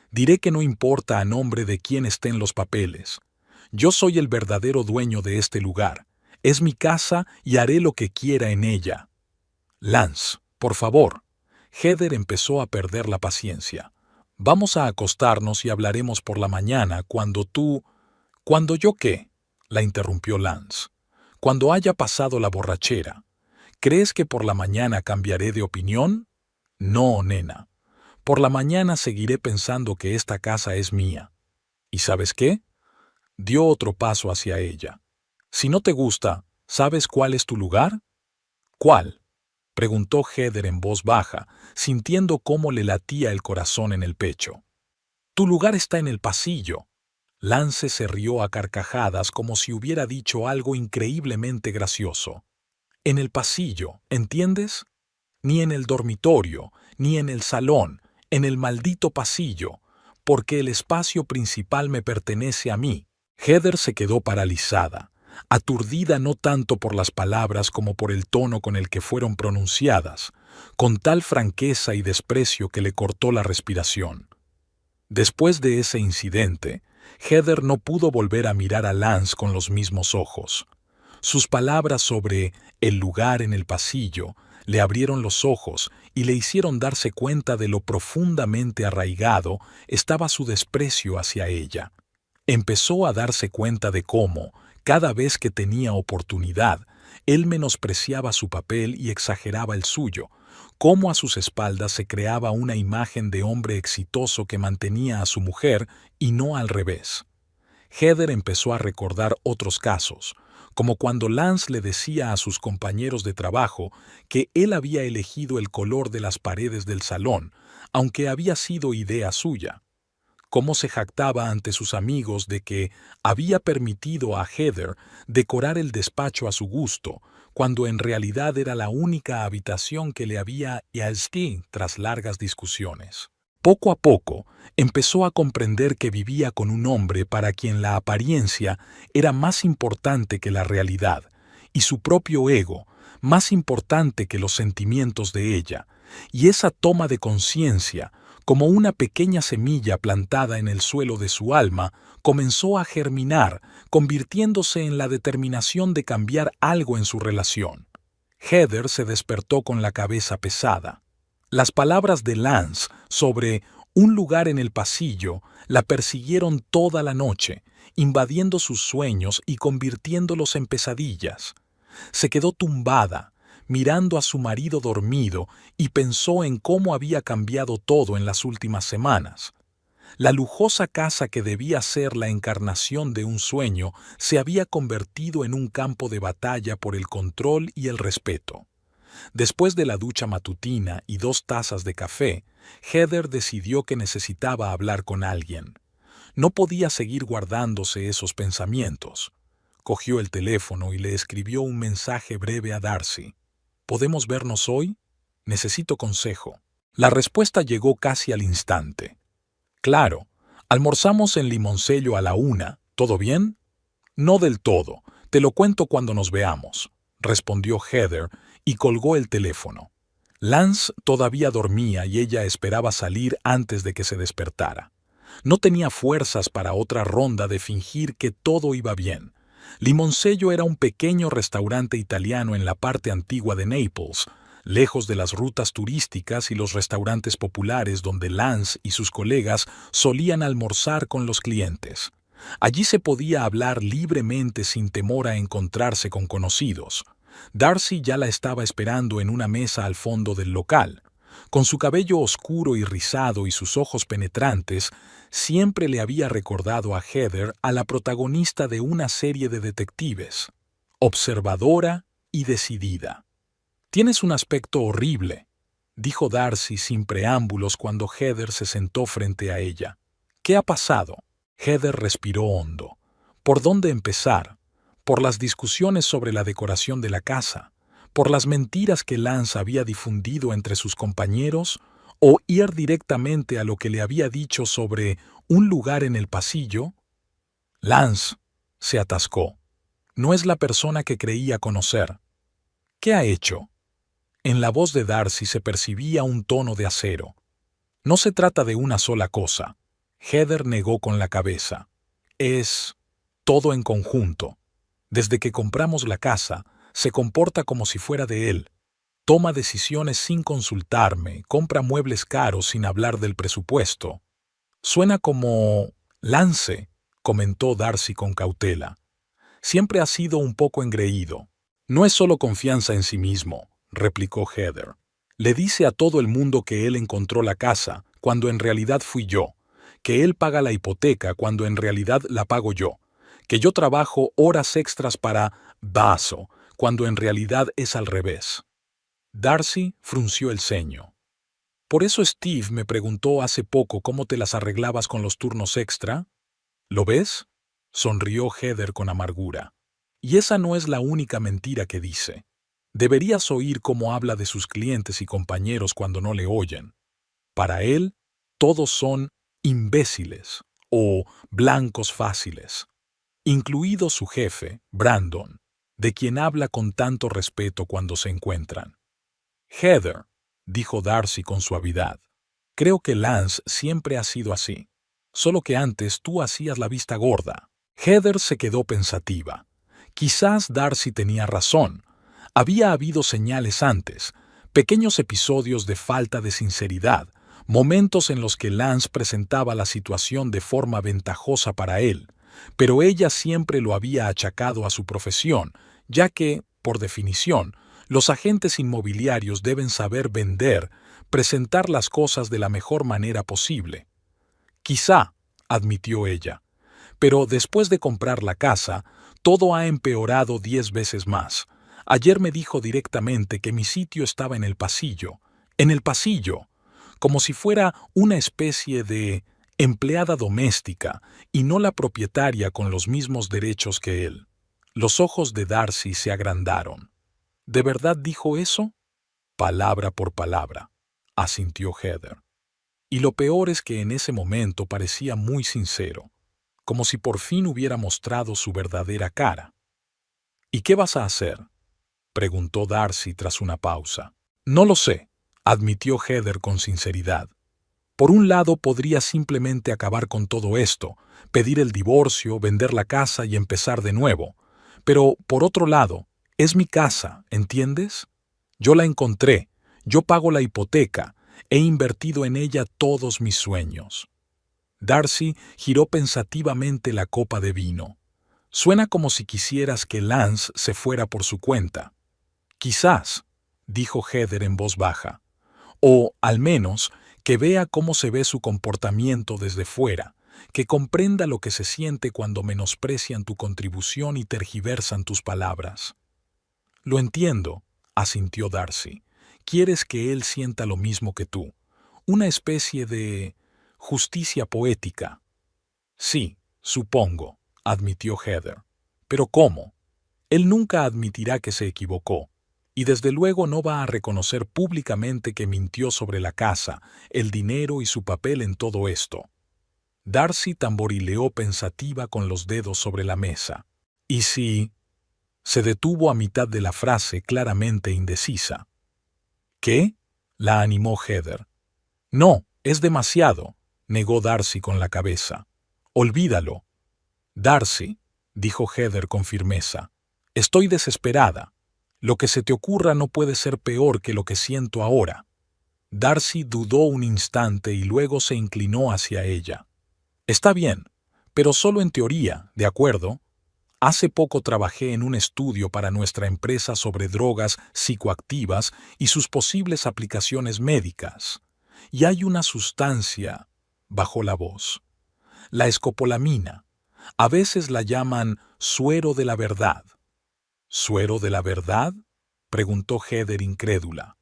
«Diré que no importa a nombre de quién estén los papeles. Yo soy el verdadero dueño de este lugar. Es mi casa y haré lo que quiera en ella». «Lance, por favor». Heather empezó a perder la paciencia. «Vamos a acostarnos y hablaremos por la mañana cuando tú...». «¿Cuando yo qué?», la interrumpió Lance. «Cuando haya pasado la borrachera. ¿Crees que por la mañana cambiaré de opinión? No, nena. Por la mañana seguiré pensando que esta casa es mía. ¿Y sabes qué?». Dio otro paso hacia ella. «Si no te gusta, ¿sabes cuál es tu lugar?». «¿Cuál?», preguntó Heather en voz baja, sintiendo cómo le latía el corazón en el pecho. «Tu lugar está en el pasillo». Lance se rió a carcajadas como si hubiera dicho algo increíblemente gracioso. «En el pasillo, ¿entiendes? Ni en el dormitorio, ni en el salón, en el maldito pasillo, porque el espacio principal me pertenece a mí». Heather se quedó paralizada, aturdida no tanto por las palabras como por el tono con el que fueron pronunciadas, con tal franqueza y desprecio que le cortó la respiración. Después de ese incidente, Heather no pudo volver a mirar a Lance con los mismos ojos. Sus palabras sobre el lugar en el pasillo le abrieron los ojos y le hicieron darse cuenta de lo profundamente arraigado estaba su desprecio hacia ella. Empezó a darse cuenta de cómo, cada vez que tenía oportunidad, él menospreciaba su papel y exageraba el suyo, cómo a sus espaldas se creaba una imagen de hombre exitoso que mantenía a su mujer y no al revés. Heather empezó a recordar otros casos, como cuando Lance le decía a sus compañeros de trabajo que él había elegido el color de las paredes del salón, aunque había sido idea suya. Cómo se jactaba ante sus amigos de que había permitido a Heather decorar el despacho a su gusto, cuando en realidad era la única habitación que le había yalski tras largas discusiones. Poco a poco, empezó a comprender que vivía con un hombre para quien la apariencia era más importante que la realidad, y su propio ego más importante que los sentimientos de ella, y esa toma de conciencia, como una pequeña semilla plantada en el suelo de su alma, comenzó a germinar, convirtiéndose en la determinación de cambiar algo en su relación. Heather se despertó con la cabeza pesada. Las palabras de Lance sobre un lugar en el pasillo la persiguieron toda la noche, invadiendo sus sueños y convirtiéndolos en pesadillas. Se quedó tumbada, mirando a su marido dormido, y pensó en cómo había cambiado todo en las últimas semanas. La lujosa casa que debía ser la encarnación de un sueño se había convertido en un campo de batalla por el control y el respeto. Después de la ducha matutina y 2 tazas de café, Heather decidió que necesitaba hablar con alguien. No podía seguir guardándose esos pensamientos. Cogió el teléfono y le escribió un mensaje breve a Darcy. «¿Podemos vernos hoy? Necesito consejo». La respuesta llegó casi al instante. «Claro, almorzamos en Limoncello a la 1, ¿todo bien?». «No del todo, te lo cuento cuando nos veamos», respondió Heather y colgó el teléfono. Lance todavía dormía y ella esperaba salir antes de que se despertara. No tenía fuerzas para otra ronda de fingir que todo iba bien. Limoncello era un pequeño restaurante italiano en la parte antigua de Naples, lejos de las rutas turísticas y los restaurantes populares donde Lance y sus colegas solían almorzar con los clientes. Allí se podía hablar libremente sin temor a encontrarse con conocidos. Darcy ya la estaba esperando en una mesa al fondo del local. Con su cabello oscuro y rizado y sus ojos penetrantes, siempre le había recordado a Heather a la protagonista de una serie de detectives, observadora y decidida. «Tienes un aspecto horrible», dijo Darcy sin preámbulos cuando Heather se sentó frente a ella. «¿Qué ha pasado?» Heather respiró hondo. ¿Por dónde empezar? Por las discusiones sobre la decoración de la casa, por las mentiras que Lance había difundido entre sus compañeros, o ir directamente a lo que le había dicho sobre un lugar en el pasillo. Lance se atascó. No es la persona que creía conocer. ¿Qué ha hecho? En la voz de Darcy se percibía un tono de acero. No se trata de una sola cosa. Heather negó con la cabeza. Es todo en conjunto. Desde que compramos la casa, se comporta como si fuera de él. Toma decisiones sin consultarme, compra muebles caros sin hablar del presupuesto. Suena como Lance, comentó Darcy con cautela. Siempre ha sido un poco engreído. No es solo confianza en sí mismo, replicó Heather. Le dice a todo el mundo que él encontró la casa, cuando en realidad fui yo, que él paga la hipoteca cuando en realidad la pago yo, que yo trabajo horas extras para Vaso, cuando en realidad es al revés. Darcy frunció el ceño. Por eso Steve me preguntó hace poco cómo te las arreglabas con los turnos extra. ¿Lo ves? Sonrió Heather con amargura. Y esa no es la única mentira que dice. Deberías oír cómo habla de sus clientes y compañeros cuando no le oyen. Para él, todos son imbéciles o blancos fáciles, incluido su jefe, Brandon, de quien habla con tanto respeto cuando se encuentran. Heather, dijo Darcy con suavidad, creo que Lance siempre ha sido así, solo que antes tú hacías la vista gorda. Heather se quedó pensativa. Quizás Darcy tenía razón. Había habido señales antes, pequeños episodios de falta de sinceridad, momentos en los que Lance presentaba la situación de forma ventajosa para él, pero ella siempre lo había achacado a su profesión, ya que, por definición, los agentes inmobiliarios deben saber vender, presentar las cosas de la mejor manera posible. Quizá, admitió ella, pero después de comprar la casa, todo ha empeorado 10 veces más. Ayer me dijo directamente que mi sitio estaba en el pasillo, como si fuera una especie de empleada doméstica y no la propietaria con los mismos derechos que él. Los ojos de Darcy se agrandaron. ¿De verdad dijo eso? Palabra por palabra, asintió Heather. Y lo peor es que en ese momento parecía muy sincero, como si por fin hubiera mostrado su verdadera cara. ¿Y qué vas a hacer?, preguntó Darcy tras una pausa. No lo sé, admitió Heather con sinceridad. Por un lado podría simplemente acabar con todo esto, pedir el divorcio, vender la casa y empezar de nuevo. Pero, por otro lado, es mi casa, ¿entiendes? Yo la encontré, yo pago la hipoteca, he invertido en ella todos mis sueños. Darcy giró pensativamente la copa de vino. Suena como si quisieras que Lance se fuera por su cuenta. Quizás, dijo Heather en voz baja, o, al menos, que vea cómo se ve su comportamiento desde fuera, que comprenda lo que se siente cuando menosprecian tu contribución y tergiversan tus palabras. Lo entiendo, asintió Darcy. Quieres que él sienta lo mismo que tú, una especie de justicia poética. Sí, supongo, admitió Heather. Pero ¿cómo? Él nunca admitirá que se equivocó, y desde luego no va a reconocer públicamente que mintió sobre la casa, el dinero y su papel en todo esto. Darcy tamborileó pensativa con los dedos sobre la mesa. ¿Y si...? Se detuvo a mitad de la frase claramente indecisa. ¿Qué? la animó Heather. No, es demasiado, negó Darcy con la cabeza. Olvídalo. Darcy, dijo Heather con firmeza, estoy desesperada. Lo que se te ocurra no puede ser peor que lo que siento ahora. Darcy dudó un instante y luego se inclinó hacia ella. Está bien, pero solo en teoría, ¿de acuerdo? Hace poco trabajé en un estudio para nuestra empresa sobre drogas psicoactivas y sus posibles aplicaciones médicas. Y hay una sustancia, bajó la voz, la escopolamina. A veces la llaman suero de la verdad. ¿Suero de la verdad?, preguntó Heather incrédula.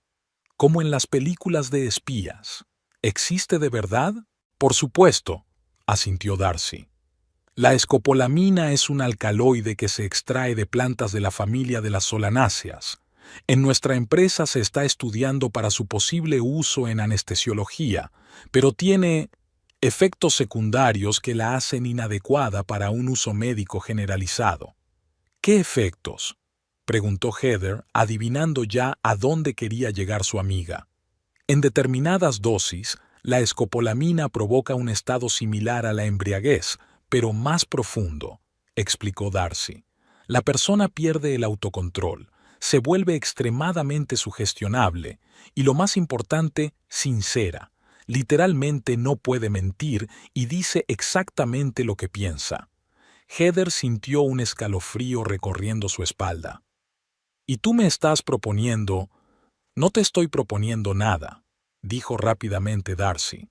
Como en las películas de espías. ¿Existe de verdad? Por supuesto, asintió Darcy. La escopolamina es un alcaloide que se extrae de plantas de la familia de las solanáceas. En nuestra empresa se está estudiando para su posible uso en anestesiología, pero tiene efectos secundarios que la hacen inadecuada para un uso médico generalizado. ¿Qué efectos?, preguntó Heather, adivinando ya a dónde quería llegar su amiga. En determinadas dosis, la escopolamina provoca un estado similar a la embriaguez, pero más profundo, explicó Darcy. La persona pierde el autocontrol, se vuelve extremadamente sugestionable y, lo más importante, sincera. Literalmente no puede mentir y dice exactamente lo que piensa. Heather sintió un escalofrío recorriendo su espalda. ¿Y tú me estás proponiendo? No te estoy proponiendo nada, dijo rápidamente Darcy.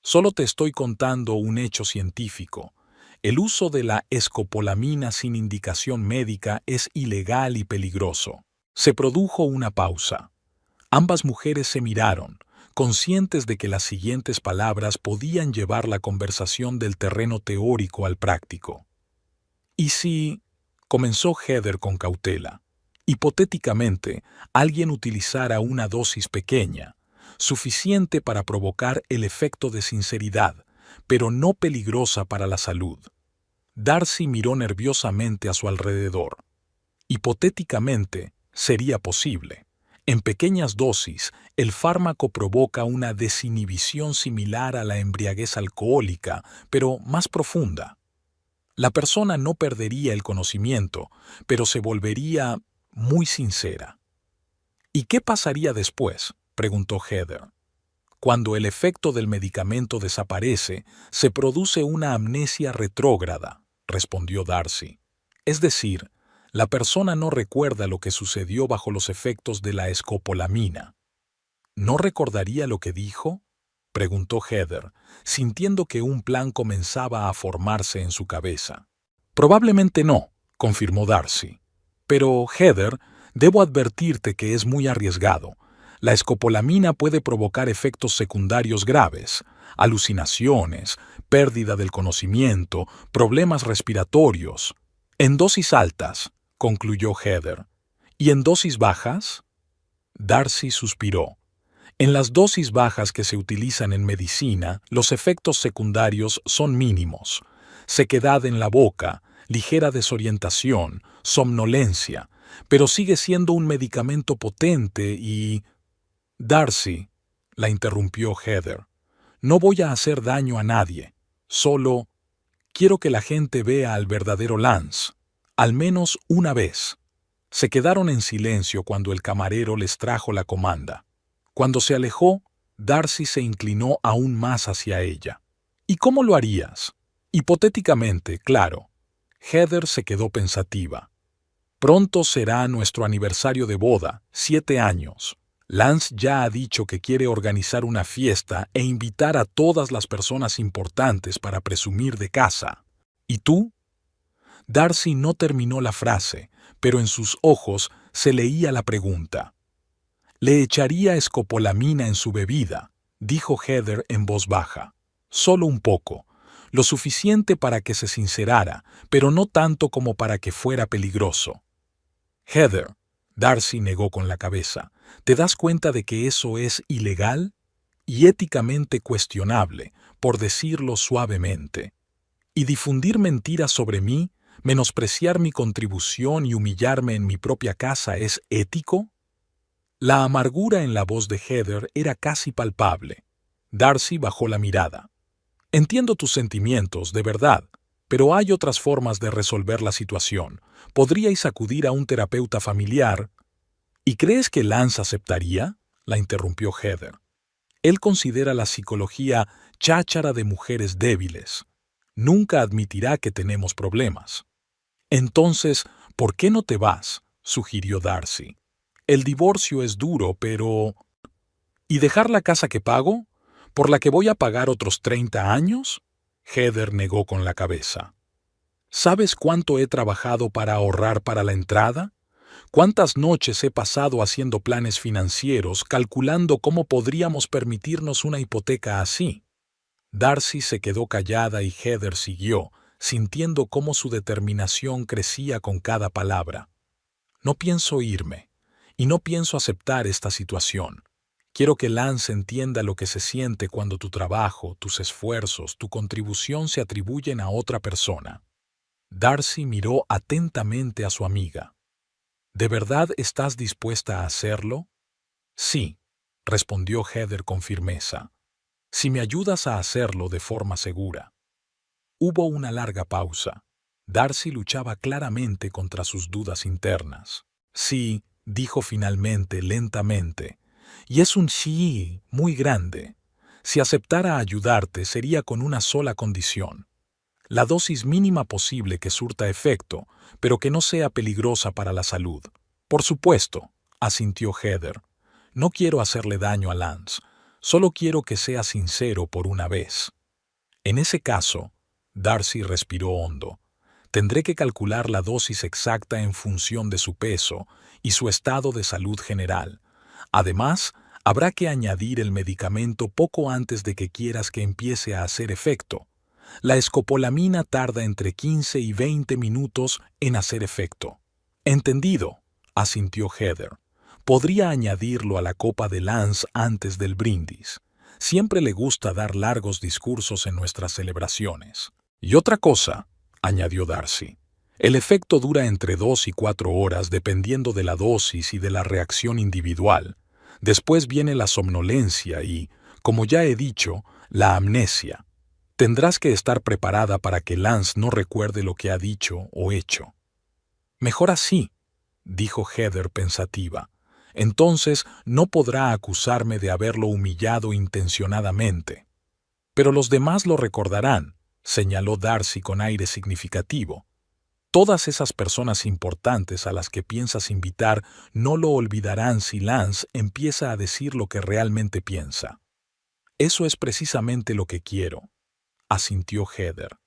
Solo te estoy contando un hecho científico. El uso de la escopolamina sin indicación médica es ilegal y peligroso. Se produjo una pausa. Ambas mujeres se miraron, conscientes de que las siguientes palabras podían llevar la conversación del terreno teórico al práctico. ¿Y si? Comenzó Heather con cautela. Hipotéticamente, alguien utilizara una dosis pequeña, suficiente para provocar el efecto de sinceridad, pero no peligrosa para la salud. Darcy miró nerviosamente a su alrededor. Hipotéticamente, sería posible. En pequeñas dosis, el fármaco provoca una desinhibición similar a la embriaguez alcohólica, pero más profunda. La persona no perdería el conocimiento, pero se volvería muy sincera. ¿Y qué pasaría después?, preguntó Heather. Cuando el efecto del medicamento desaparece, se produce una amnesia retrógrada, respondió Darcy. Es decir, la persona no recuerda lo que sucedió bajo los efectos de la escopolamina. ¿No recordaría lo que dijo?, preguntó Heather, sintiendo que un plan comenzaba a formarse en su cabeza. Probablemente no, confirmó Darcy. Pero, Heather, debo advertirte que es muy arriesgado. La escopolamina puede provocar efectos secundarios graves, alucinaciones, pérdida del conocimiento, problemas respiratorios. En dosis altas, concluyó Heather. ¿Y en dosis bajas? Darcy suspiró. En las dosis bajas que se utilizan en medicina, los efectos secundarios son mínimos. Sequedad en la boca, ligera desorientación, somnolencia, pero sigue siendo un medicamento potente y... Darcy, la interrumpió Heather, no voy a hacer daño a nadie, solo quiero que la gente vea al verdadero Lance, al menos una vez. Se quedaron en silencio cuando el camarero les trajo la comanda. Cuando se alejó, Darcy se inclinó aún más hacia ella. ¿Y cómo lo harías? Hipotéticamente, claro. Heather se quedó pensativa. Pronto será nuestro aniversario de boda, 7 años. Lance ya ha dicho que quiere organizar una fiesta e invitar a todas las personas importantes para presumir de casa. ¿Y tú? Darcy no terminó la frase, pero en sus ojos se leía la pregunta. Le echaría escopolamina en su bebida, dijo Heather en voz baja. Solo un poco, lo suficiente para que se sincerara, pero no tanto como para que fuera peligroso. Heather, Darcy negó con la cabeza, ¿te das cuenta de que eso es ilegal? Y éticamente cuestionable, por decirlo suavemente. ¿Y difundir mentiras sobre mí, menospreciar mi contribución y humillarme en mi propia casa es ético? La amargura en la voz de Heather era casi palpable. Darcy bajó la mirada. Entiendo tus sentimientos, de verdad, pero hay otras formas de resolver la situación. Podríais acudir a un terapeuta familiar. ¿Y crees que Lance aceptaría?, la interrumpió Heather. Él considera la psicología cháchara de mujeres débiles. Nunca admitirá que tenemos problemas. Entonces, ¿por qué no te vas?, sugirió Darcy. El divorcio es duro, pero... ¿Y dejar la casa que pago? ¿Por la que voy a pagar otros 30 años? Heather negó con la cabeza. ¿Sabes cuánto he trabajado para ahorrar para la entrada? ¿Cuántas noches he pasado haciendo planes financieros, calculando cómo podríamos permitirnos una hipoteca así? Darcy se quedó callada y Heather siguió, sintiendo cómo su determinación crecía con cada palabra. No pienso irme, y no pienso aceptar esta situación. Quiero que Lance entienda lo que se siente cuando tu trabajo, tus esfuerzos, tu contribución se atribuyen a otra persona. Darcy miró atentamente a su amiga. ¿De verdad estás dispuesta a hacerlo? Sí, respondió Heather con firmeza. Si me ayudas a hacerlo de forma segura. Hubo una larga pausa. Darcy luchaba claramente contra sus dudas internas. Sí, dijo finalmente, lentamente. Y es un sí muy grande. Si aceptara ayudarte sería con una sola condición. La dosis mínima posible que surta efecto, pero que no sea peligrosa para la salud. Por supuesto, asintió Heather. No quiero hacerle daño a Lance. Solo quiero que sea sincero por una vez. En ese caso, Darcy respiró hondo. Tendré que calcular la dosis exacta en función de su peso y su estado de salud general. Además, habrá que añadir el medicamento poco antes de que quieras que empiece a hacer efecto. La escopolamina tarda entre 15 y 20 minutos en hacer efecto. Entendido, asintió Heather. Podría añadirlo a la copa de Lance antes del brindis. Siempre le gusta dar largos discursos en nuestras celebraciones. Y otra cosa, añadió Darcy. El efecto dura entre 2 y 4 horas dependiendo de la dosis y de la reacción individual. Después viene la somnolencia y, como ya he dicho, la amnesia. Tendrás que estar preparada para que Lance no recuerde lo que ha dicho o hecho. Mejor así, dijo Heather pensativa. Entonces no podrá acusarme de haberlo humillado intencionadamente. Pero los demás lo recordarán, señaló Darcy con aire significativo. Todas esas personas importantes a las que piensas invitar no lo olvidarán si Lance empieza a decir lo que realmente piensa. Eso es precisamente lo que quiero, asintió Heather.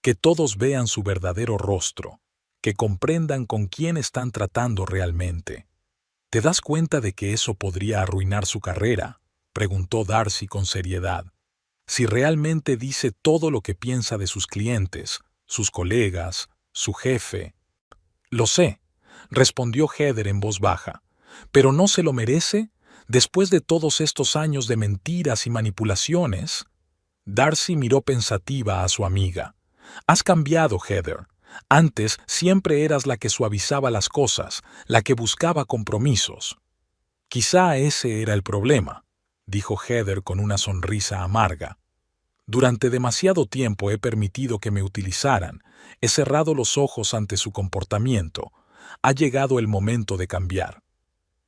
Que todos vean su verdadero rostro, que comprendan con quién están tratando realmente. ¿Te das cuenta de que eso podría arruinar su carrera?, preguntó Darcy con seriedad. Si realmente dice todo lo que piensa de sus clientes, sus colegas, su jefe. Lo sé, respondió Heather en voz baja. ¿Pero no se lo merece? Después de todos estos años de mentiras y manipulaciones. Darcy miró pensativa a su amiga. Has cambiado, Heather. Antes siempre eras la que suavizaba las cosas, la que buscaba compromisos. Quizá ese era el problema, dijo Heather con una sonrisa amarga. Durante demasiado tiempo he permitido que me utilizaran, he cerrado los ojos ante su comportamiento. Ha llegado el momento de cambiar.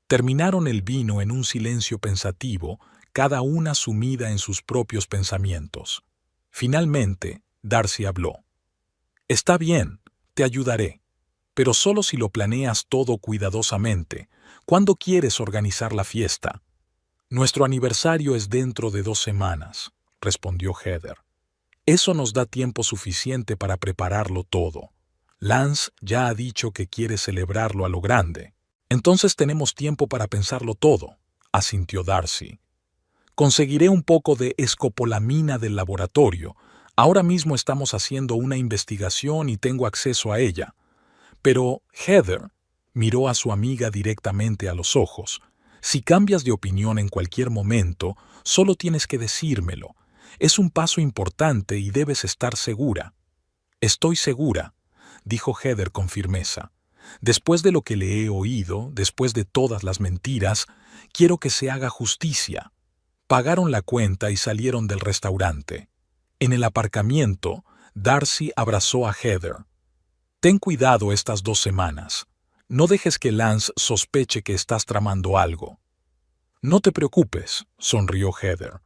Terminaron el vino en un silencio pensativo, cada una sumida en sus propios pensamientos. Finalmente, Darcy habló. Está bien, te ayudaré, pero solo si lo planeas todo cuidadosamente. ¿Cuándo quieres organizar la fiesta? Nuestro aniversario es dentro de 2 semanas, respondió Heather. Eso nos da tiempo suficiente para prepararlo todo. Lance ya ha dicho que quiere celebrarlo a lo grande. Entonces tenemos tiempo para pensarlo todo, asintió Darcy. Conseguiré un poco de escopolamina del laboratorio. Ahora mismo estamos haciendo una investigación y tengo acceso a ella. Pero Heather miró a su amiga directamente a los ojos. Si cambias de opinión en cualquier momento, solo tienes que decírmelo. Es un paso importante y debes estar segura. Estoy segura, dijo Heather con firmeza. Después de lo que le he oído, después de todas las mentiras, quiero que se haga justicia. Pagaron la cuenta y salieron del restaurante. En el aparcamiento, Darcy abrazó a Heather. Ten cuidado estas 2 semanas. No dejes que Lance sospeche que estás tramando algo. No te preocupes, sonrió Heather.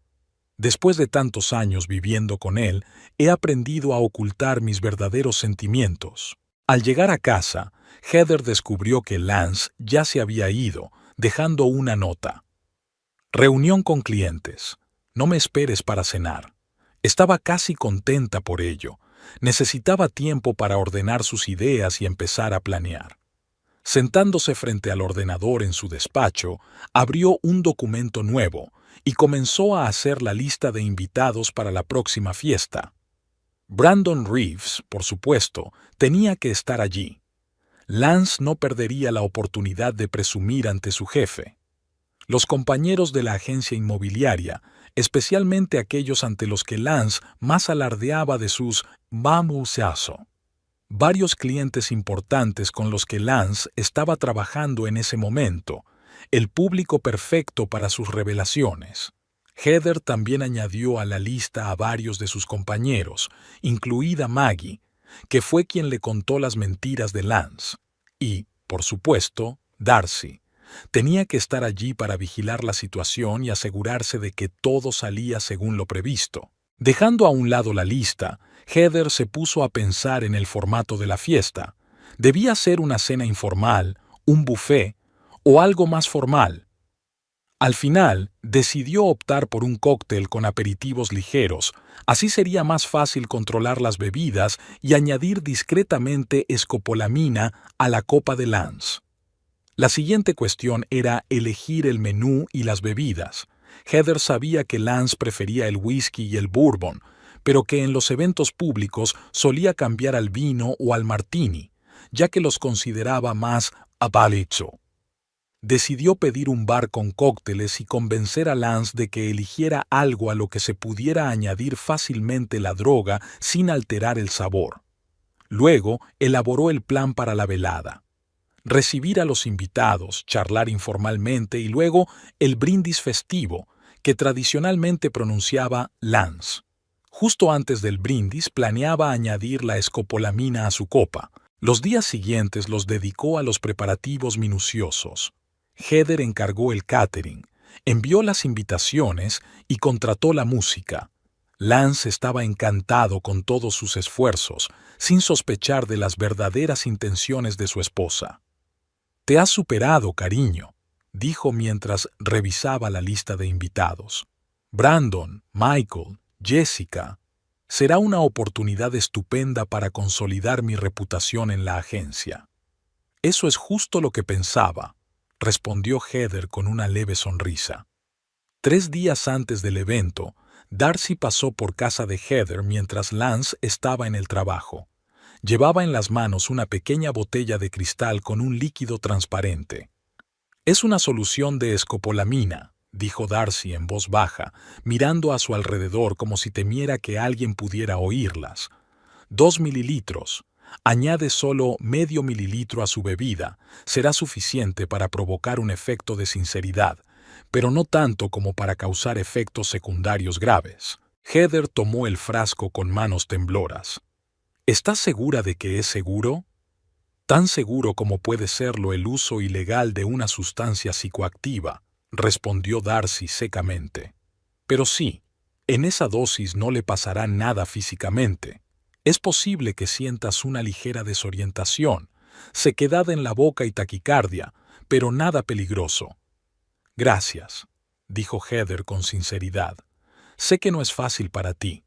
Después de tantos años viviendo con él, he aprendido a ocultar mis verdaderos sentimientos. Al llegar a casa, Heather descubrió que Lance ya se había ido, dejando una nota. Reunión con clientes. No me esperes para cenar. Estaba casi contenta por ello. Necesitaba tiempo para ordenar sus ideas y empezar a planear. Sentándose frente al ordenador en su despacho, abrió un documento nuevo y comenzó a hacer la lista de invitados para la próxima fiesta. Brandon Reeves, por supuesto, tenía que estar allí. Lance no perdería la oportunidad de presumir ante su jefe. Los compañeros de la agencia inmobiliaria, especialmente aquellos ante los que Lance más alardeaba de sus «vamosazos». Varios clientes importantes con los que Lance estaba trabajando en ese momento, el público perfecto para sus revelaciones. Heather también añadió a la lista a varios de sus compañeros, incluida Maggie, que fue quien le contó las mentiras de Lance. Y, por supuesto, Darcy. Tenía que estar allí para vigilar la situación y asegurarse de que todo salía según lo previsto. Dejando a un lado la lista, Heather se puso a pensar en el formato de la fiesta. Debía ser una cena informal, un buffet o algo más formal. Al final, decidió optar por un cóctel con aperitivos ligeros. Así sería más fácil controlar las bebidas y añadir discretamente escopolamina a la copa de Lance. La siguiente cuestión era elegir el menú y las bebidas. Heather sabía que Lance prefería el whisky y el bourbon, pero que en los eventos públicos solía cambiar al vino o al martini, ya que los consideraba más abalizo. Decidió pedir un bar con cócteles y convencer a Lance de que eligiera algo a lo que se pudiera añadir fácilmente la droga sin alterar el sabor. Luego elaboró el plan para la velada. Recibir a los invitados, charlar informalmente y luego el brindis festivo, que tradicionalmente pronunciaba Lance. Justo antes del brindis planeaba añadir la escopolamina a su copa. Los días siguientes los dedicó a los preparativos minuciosos. Heather encargó el catering, envió las invitaciones y contrató la música. Lance estaba encantado con todos sus esfuerzos, sin sospechar de las verdaderas intenciones de su esposa. «Te has superado, cariño», dijo mientras revisaba la lista de invitados. «Brandon, Michael, Jessica. Será una oportunidad estupenda para consolidar mi reputación en la agencia». «Eso es justo lo que pensaba», respondió Heather con una leve sonrisa. 3 días antes del evento, Darcy pasó por casa de Heather mientras Lance estaba en el trabajo. Llevaba en las manos una pequeña botella de cristal con un líquido transparente. «Es una solución de escopolamina», dijo Darcy en voz baja, mirando a su alrededor como si temiera que alguien pudiera oírlas. 2 mililitros. Añade solo medio mililitro a su bebida. Será suficiente para provocar un efecto de sinceridad, pero no tanto como para causar efectos secundarios graves. Heather tomó el frasco con manos tembloras. «¿Estás segura de que es seguro?» «Tan seguro como puede serlo el uso ilegal de una sustancia psicoactiva», respondió Darcy secamente. «Pero sí, en esa dosis no le pasará nada físicamente. Es posible que sientas una ligera desorientación, sequedad en la boca y taquicardia, pero nada peligroso». «Gracias», dijo Heather con sinceridad. «Sé que no es fácil para ti.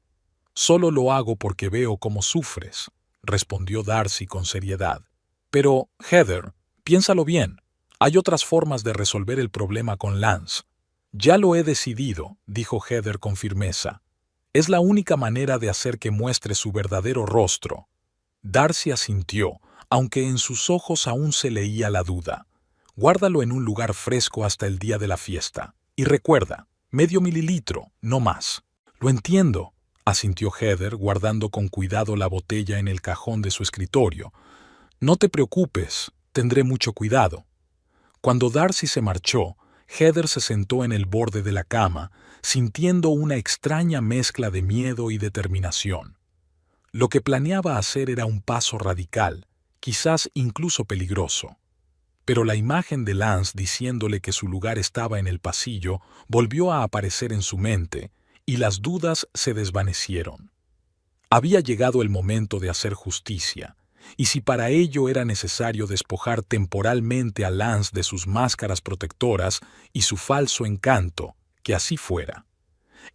Solo lo hago porque veo cómo sufres», respondió Darcy con seriedad. «Pero, Heather, piénsalo bien. Hay otras formas de resolver el problema con Lance». «Ya lo he decidido», dijo Heather con firmeza. «Es la única manera de hacer que muestre su verdadero rostro». Darcy asintió, aunque en sus ojos aún se leía la duda. «Guárdalo en un lugar fresco hasta el día de la fiesta. Y recuerda, medio mililitro, no más». «Lo entiendo», asintió Heather, guardando con cuidado la botella en el cajón de su escritorio. «No te preocupes, Tendré mucho cuidado. Cuando Darcy se marchó, Heather se sentó en el borde de la cama, sintiendo una extraña mezcla de miedo y determinación. Lo que planeaba hacer era un paso radical, quizás incluso peligroso. Pero la imagen de Lance diciéndole que su lugar estaba en el pasillo volvió a aparecer en su mente, y las dudas se desvanecieron. Había llegado el momento de hacer justicia, y si para ello era necesario despojar temporalmente a Lance de sus máscaras protectoras y su falso encanto, que así fuera.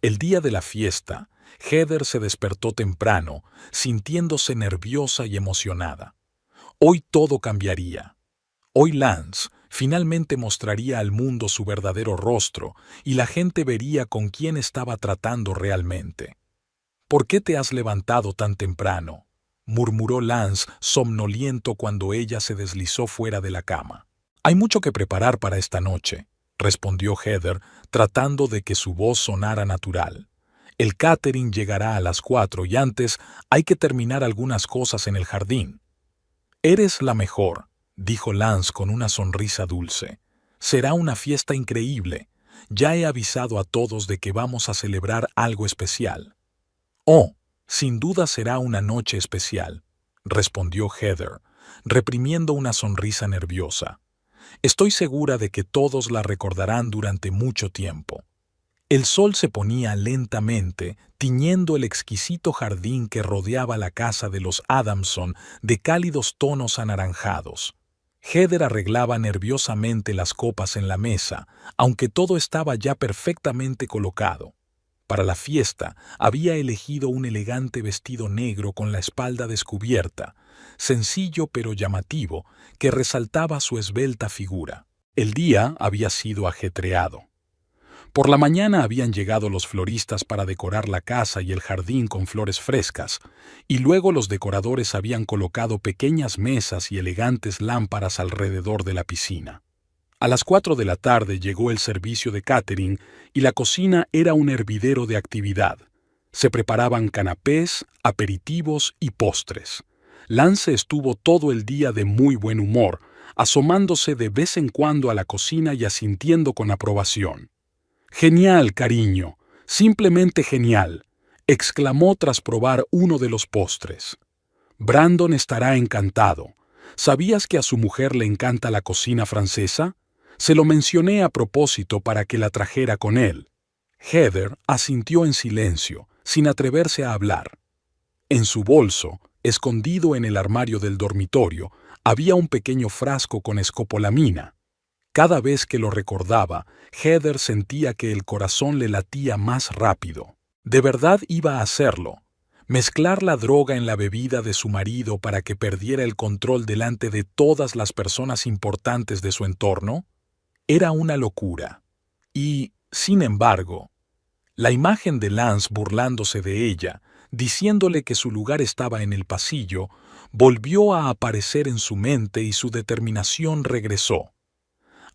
El día de la fiesta, Heather se despertó temprano, sintiéndose nerviosa y emocionada. Hoy todo cambiaría. Hoy Lance finalmente mostraría al mundo su verdadero rostro y la gente vería con quién estaba tratando realmente. «¿Por qué te has levantado tan temprano?», murmuró Lance somnoliento cuando ella se deslizó fuera de la cama. «Hay mucho que preparar para esta noche», respondió Heather, tratando de que su voz sonara natural. «El catering llegará a las 4 y antes hay que terminar algunas cosas en el jardín». «Eres la mejor», dijo Lance con una sonrisa dulce. «Será una fiesta increíble. Ya he avisado a todos de que vamos a celebrar algo especial». «Oh, sin duda será una noche especial», respondió Heather, reprimiendo una sonrisa nerviosa. «Estoy segura de que todos la recordarán durante mucho tiempo». El sol se ponía lentamente, tiñendo el exquisito jardín que rodeaba la casa de los Adamson de cálidos tonos anaranjados. Heather arreglaba nerviosamente las copas en la mesa, aunque todo estaba ya perfectamente colocado. Para la fiesta había elegido un elegante vestido negro con la espalda descubierta, sencillo pero llamativo, que resaltaba su esbelta figura. El día había sido ajetreado. Por la mañana habían llegado los floristas para decorar la casa y el jardín con flores frescas, y luego los decoradores habían colocado pequeñas mesas y elegantes lámparas alrededor de la piscina. A las 4 de la tarde llegó el servicio de catering y la cocina era un hervidero de actividad. Se preparaban canapés, aperitivos y postres. Lance estuvo todo el día de muy buen humor, asomándose de vez en cuando a la cocina y asintiendo con aprobación. «Genial, cariño, simplemente genial», exclamó tras probar uno de los postres. «Brandon estará encantado. ¿Sabías que a su mujer le encanta la cocina francesa? Se lo mencioné a propósito para que la trajera con él». Heather asintió en silencio, sin atreverse a hablar. En su bolso, escondido en el armario del dormitorio, había un pequeño frasco con escopolamina. Cada vez que lo recordaba, Heather sentía que el corazón le latía más rápido. ¿De verdad iba a hacerlo? ¿Mezclar la droga en la bebida de su marido para que perdiera el control delante de todas las personas importantes de su entorno? Era una locura. Y, sin embargo, la imagen de Lance burlándose de ella, diciéndole que su lugar estaba en el pasillo, volvió a aparecer en su mente y su determinación regresó.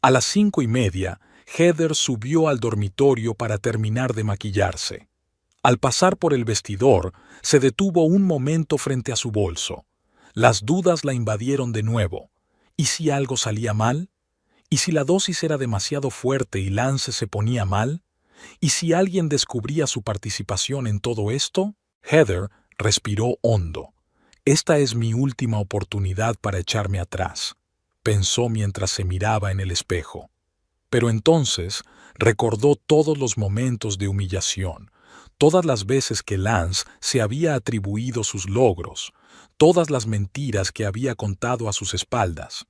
A las 5:30, Heather subió al dormitorio para terminar de maquillarse. Al pasar por el vestidor, se detuvo un momento frente a su bolso. Las dudas la invadieron de nuevo. ¿Y si algo salía mal? ¿Y si la dosis era demasiado fuerte y Lance se ponía mal? ¿Y si alguien descubría su participación en todo esto? Heather respiró hondo. «Esta es mi última oportunidad para echarme atrás», pensó mientras se miraba en el espejo. Pero entonces recordó todos los momentos de humillación, todas las veces que Lance se había atribuido sus logros, todas las mentiras que había contado a sus espaldas.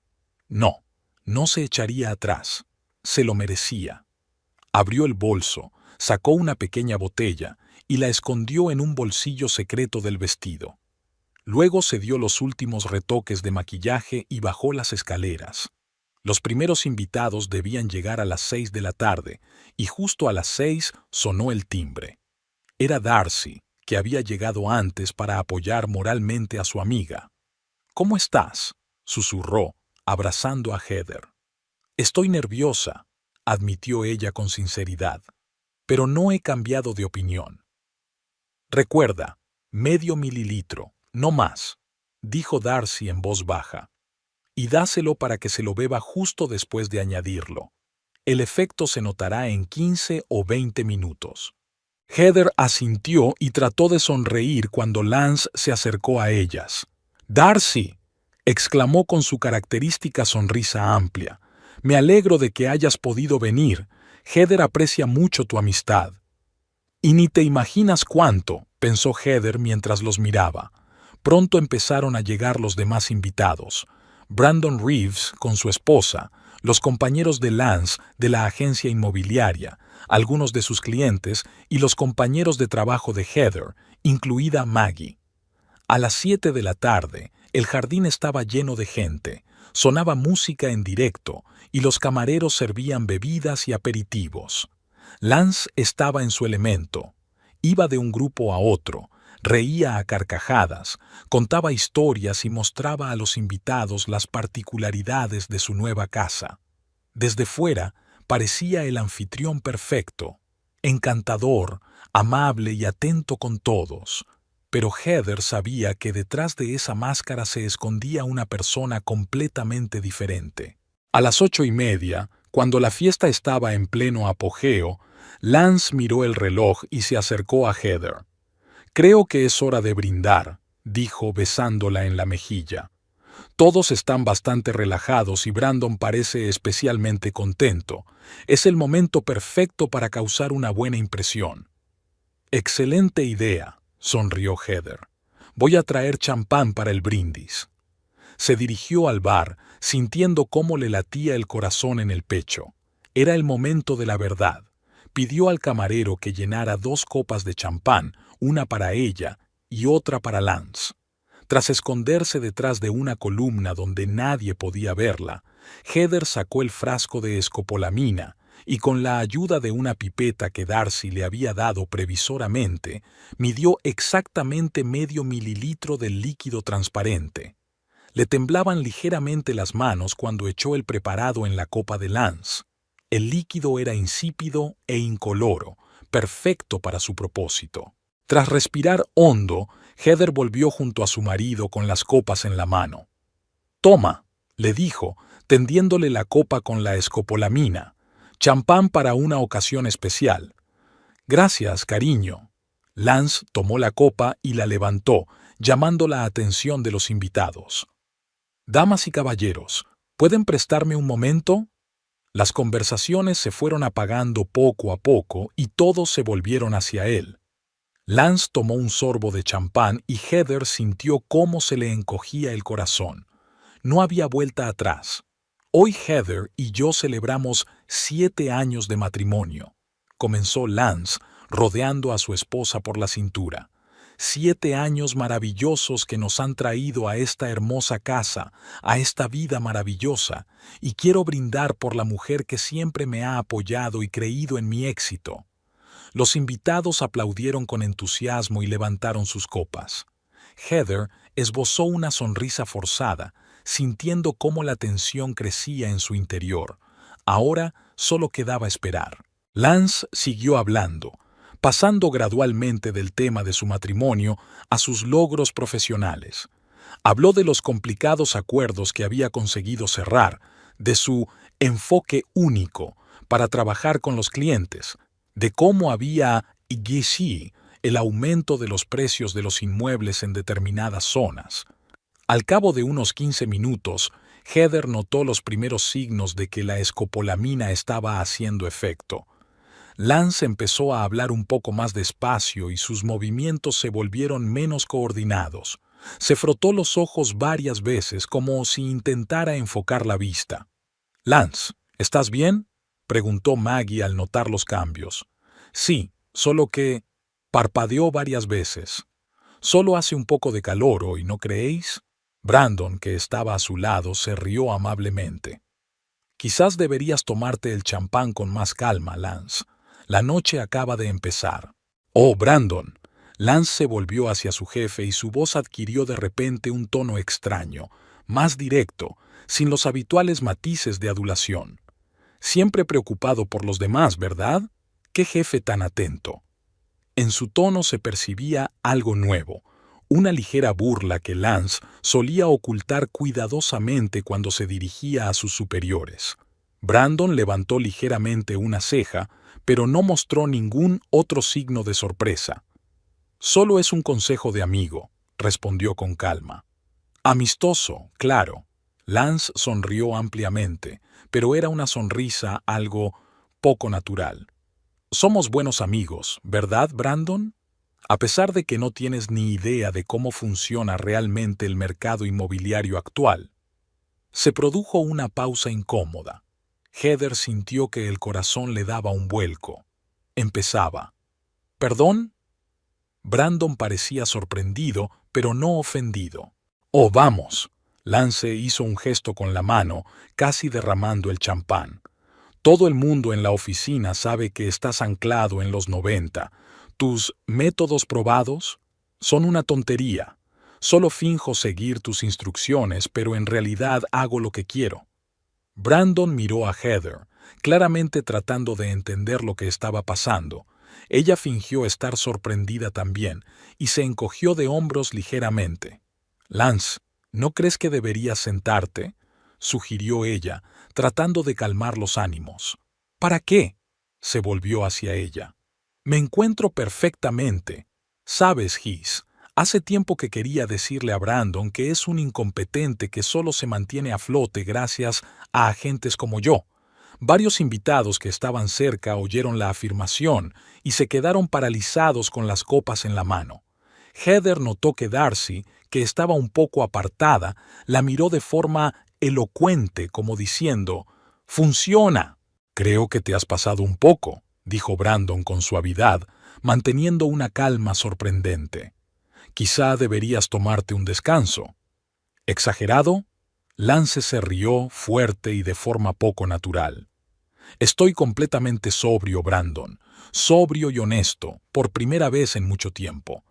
No, no se echaría atrás. Se lo merecía. Abrió el bolso, sacó una pequeña botella y la escondió en un bolsillo secreto del vestido. Luego se dio los últimos retoques de maquillaje y bajó las escaleras. Los primeros invitados debían llegar a las 6 de la tarde, y justo a las 6 sonó el timbre. Era Darcy, que había llegado antes para apoyar moralmente a su amiga. «¿Cómo estás?», susurró, abrazando a Heather. «Estoy nerviosa», admitió ella con sinceridad, «pero no he cambiado de opinión». «Recuerda, medio mililitro, no más», dijo Darcy en voz baja. y dáselo para que se lo beba justo después de añadirlo. El efecto se notará en 15 o 20 minutos. Heather asintió y trató de sonreír cuando Lance se acercó a ellas. «Darcy», exclamó con su característica sonrisa amplia, «me alegro de que hayas podido venir. Heather aprecia mucho tu amistad». «Y ni te imaginas cuánto», pensó Heather mientras los miraba. Pronto empezaron a llegar los demás invitados. Brandon Reeves con su esposa, los compañeros de Lance de la agencia inmobiliaria, algunos de sus clientes y los compañeros de trabajo de Heather, incluida Maggie. A las 7 de la tarde, el jardín estaba lleno de gente, sonaba música en directo y los camareros servían bebidas y aperitivos. Lance estaba en su elemento. Iba de un grupo a otro, reía a carcajadas, contaba historias y mostraba a los invitados las particularidades de su nueva casa. Desde fuera, parecía el anfitrión perfecto, encantador, amable y atento con todos. Pero Heather sabía que detrás de esa máscara se escondía una persona completamente diferente. A las 8:30, cuando la fiesta estaba en pleno apogeo, Lance miró el reloj y se acercó a Heather. «Creo que es hora de brindar», dijo besándola en la mejilla. «Todos están bastante relajados y Brandon parece especialmente contento. Es el momento perfecto para causar una buena impresión». «Excelente idea», sonrió Heather. «Voy a traer champán para el brindis». Se dirigió al bar, sintiendo cómo le latía el corazón en el pecho. Era el momento de la verdad. Pidió al camarero que llenara 2 copas de champán, una para ella y otra para Lance. Tras esconderse detrás de una columna donde nadie podía verla, Heather sacó el frasco de escopolamina y con la ayuda de una pipeta que Darcy le había dado previsoramente, midió exactamente medio mililitro del líquido transparente. Le temblaban ligeramente las manos cuando echó el preparado en la copa de Lance. El líquido era insípido e incoloro, perfecto para su propósito. Tras respirar hondo, Heather volvió junto a su marido con las copas en la mano. «Toma», le dijo, tendiéndole la copa con la escopolamina. «Champán para una ocasión especial». «Gracias, cariño». Lance tomó la copa y la levantó, llamando la atención de los invitados. «Damas y caballeros, ¿pueden prestarme un momento?». Las conversaciones se fueron apagando poco a poco y todos se volvieron hacia él. Lance tomó un sorbo de champán y Heather sintió cómo se le encogía el corazón. No había vuelta atrás. «Hoy Heather y yo celebramos 7 años de matrimonio», comenzó Lance, rodeando a su esposa por la cintura. 7 años maravillosos que nos han traído a esta hermosa casa, a esta vida maravillosa, y quiero brindar por la mujer que siempre me ha apoyado y creído en mi éxito. Los invitados aplaudieron con entusiasmo y levantaron sus copas. Heather esbozó una sonrisa forzada, sintiendo cómo la tensión crecía en su interior. Ahora solo quedaba esperar. Lance siguió hablando, pasando gradualmente del tema de su matrimonio a sus logros profesionales. Habló de los complicados acuerdos que había conseguido cerrar, de su enfoque único para trabajar con los clientes, de cómo había guishi el aumento de los precios de los inmuebles en determinadas zonas. Al cabo de unos 15 minutos, Heather notó los primeros signos de que la escopolamina estaba haciendo efecto. Lance empezó a hablar un poco más despacio y sus movimientos se volvieron menos coordinados. Se frotó los ojos varias veces como si intentara enfocar la vista. «Lance, ¿estás bien?», preguntó Maggie al notar los cambios. «Sí, solo que…», parpadeó varias veces. «Solo hace un poco de calor hoy, ¿no creéis?». Brandon, que estaba a su lado, se rió amablemente. «Quizás deberías tomarte el champán con más calma, Lance. La noche acaba de empezar». «Oh, Brandon». Lance se volvió hacia su jefe y su voz adquirió de repente un tono extraño, más directo, sin los habituales matices de adulación. «Siempre preocupado por los demás, ¿verdad? ¡Qué jefe tan atento!». En su tono se percibía algo nuevo, una ligera burla que Lance solía ocultar cuidadosamente cuando se dirigía a sus superiores. Brandon levantó ligeramente una ceja, pero no mostró ningún otro signo de sorpresa. «Solo es un consejo de amigo», respondió con calma. «Amistoso, claro». Lance sonrió ampliamente, pero era una sonrisa algo poco natural. «Somos buenos amigos, ¿verdad, Brandon? A pesar de que no tienes ni idea de cómo funciona realmente el mercado inmobiliario actual». Se produjo una pausa incómoda. Heather sintió que el corazón le daba un vuelco. Empezaba. «¿Perdón?» Brandon parecía sorprendido, pero no ofendido. «Oh, vamos». Lance hizo un gesto con la mano, casi derramando el champán. «Todo el mundo en la oficina sabe que estás anclado en los 90. Tus métodos probados son una tontería. Solo finjo seguir tus instrucciones, pero en realidad hago lo que quiero». Brandon miró a Heather, claramente tratando de entender lo que estaba pasando. Ella fingió estar sorprendida también, y se encogió de hombros ligeramente. «Lance, ¿no crees que deberías sentarte?», sugirió ella, tratando de calmar los ánimos. «¿Para qué?», se volvió hacia ella. «Me encuentro perfectamente. Sabes, Gis, hace tiempo que quería decirle a Brandon que es un incompetente que solo se mantiene a flote gracias a agentes como yo». Varios invitados que estaban cerca oyeron la afirmación y se quedaron paralizados con las copas en la mano. Heather notó que Darcy, que estaba un poco apartada, la miró de forma elocuente, como diciendo: «¡Funciona!». «Creo que te has pasado un poco», dijo Brandon con suavidad, manteniendo una calma sorprendente. «Quizá deberías tomarte un descanso». «¿Exagerado?». Lance se rió fuerte y de forma poco natural. «Estoy completamente sobrio, Brandon. Sobrio y honesto, por primera vez en mucho tiempo.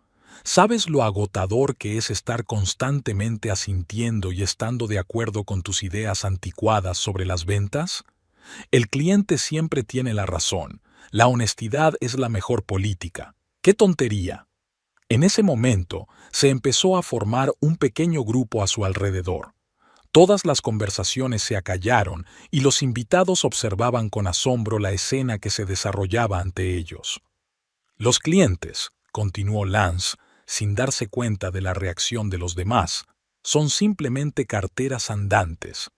¿Sabes lo agotador que es estar constantemente asintiendo y estando de acuerdo con tus ideas anticuadas sobre las ventas? El cliente siempre tiene la razón. La honestidad es la mejor política. ¡Qué tontería!». En ese momento se empezó a formar un pequeño grupo a su alrededor. Todas las conversaciones se acallaron y los invitados observaban con asombro la escena que se desarrollaba ante ellos. «Los clientes», continuó Lance, sin darse cuenta de la reacción de los demás, «son simplemente carteras andantes.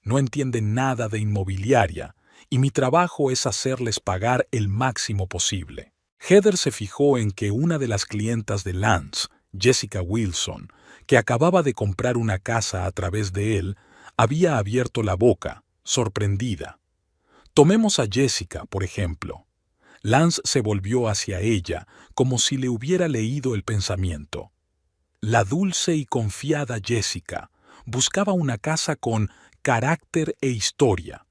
No entienden nada de inmobiliaria y mi trabajo es hacerles pagar el máximo posible». Heather se fijó en que una de las clientas de Lance, Jessica Wilson, que acababa de comprar una casa a través de él, había abierto la boca, sorprendida. Tomemos a Jessica, por ejemplo. Lance se volvió hacia ella, como si le hubiera leído el pensamiento. La dulce y confiada Jessica buscaba una casa con carácter e historia.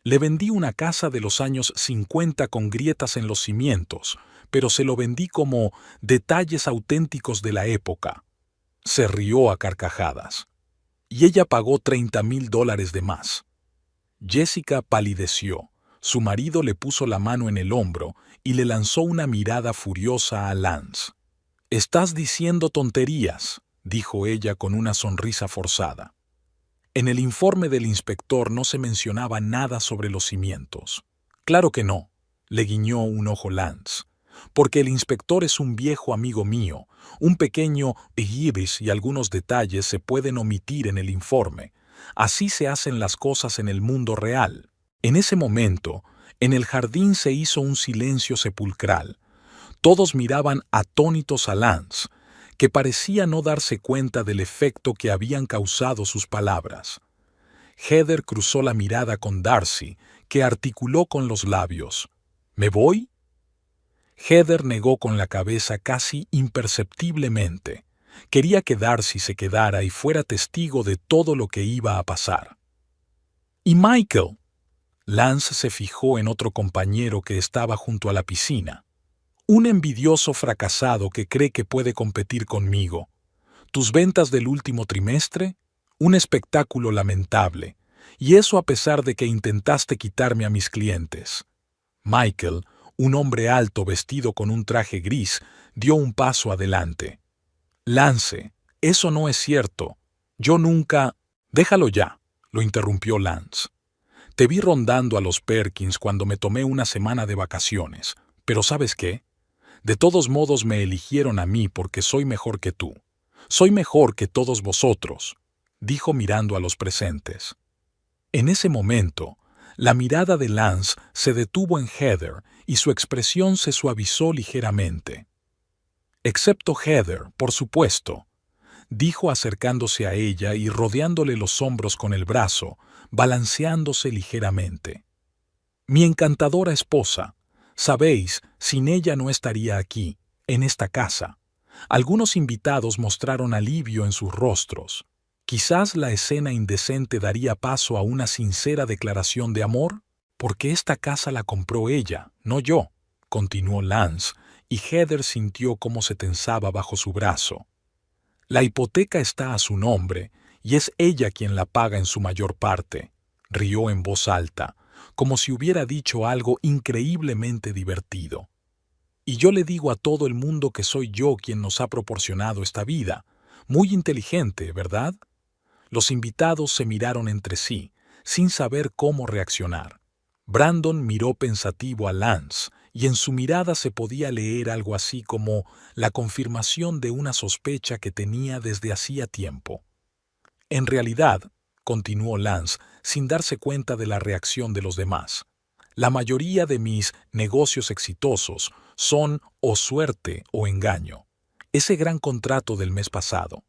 «Le vendí una casa de los años 50 con grietas en los cimientos, pero se lo vendí como detalles auténticos de la época». Se rió a carcajadas. «Y ella pagó $30,000 de más». Jessica palideció. Su marido le puso la mano en el hombro y le lanzó una mirada furiosa a Lance. «Estás diciendo tonterías», dijo ella con una sonrisa forzada. «En el informe del inspector no se mencionaba nada sobre los cimientos». «Claro que no», le guiñó un ojo Lance, «porque el inspector es un viejo amigo mío. Un pequeño ibis y algunos detalles se pueden omitir en el informe. Así se hacen las cosas en el mundo real». En ese momento, en el jardín se hizo un silencio sepulcral. Todos miraban atónitos a Lance, que parecía no darse cuenta del efecto que habían causado sus palabras. Heather cruzó la mirada con Darcy, que articuló con los labios: «¿Me voy?». Heather negó con la cabeza casi imperceptiblemente. Quería que Darcy se quedara y fuera testigo de todo lo que iba a pasar. «¿Y Michael?». Lance se fijó en otro compañero que estaba junto a la piscina. «Un envidioso fracasado que cree que puede competir conmigo. ¿Tus ventas del último trimestre? Un espectáculo lamentable. Y eso a pesar de que intentaste quitarme a mis clientes». Michael, un hombre alto vestido con un traje gris, dio un paso adelante. Lance, eso no es cierto. Yo nunca... Déjalo ya, lo interrumpió Lance. Te vi rondando a los Perkins cuando me tomé una semana de vacaciones, pero ¿sabes qué? De todos modos me eligieron a mí porque soy mejor que tú. Soy mejor que todos vosotros, dijo mirando a los presentes. En ese momento, la mirada de Lance se detuvo en Heather y su expresión se suavizó ligeramente. Excepto Heather, por supuesto, dijo acercándose a ella y rodeándole los hombros con el brazo, balanceándose ligeramente. Mi encantadora esposa, sabéis, sin ella no estaría aquí, en esta casa. Algunos invitados mostraron alivio en sus rostros. Quizás la escena indecente daría paso a una sincera declaración de amor, porque esta casa la compró ella, no yo, continuó Lance, y Heather sintió cómo se tensaba bajo su brazo. La hipoteca está a su nombre, y es ella quien la paga en su mayor parte, rió en voz alta, como si hubiera dicho algo increíblemente divertido. Y yo le digo a todo el mundo que soy yo quien nos ha proporcionado esta vida. Muy inteligente, ¿verdad? Los invitados se miraron entre sí, sin saber cómo reaccionar. Brandon miró pensativo a Lance, y en su mirada se podía leer algo así como la confirmación de una sospecha que tenía desde hacía tiempo. En realidad, continuó Lance, sin darse cuenta de la reacción de los demás, la mayoría de mis negocios exitosos son o suerte o engaño. Ese gran contrato del mes pasado.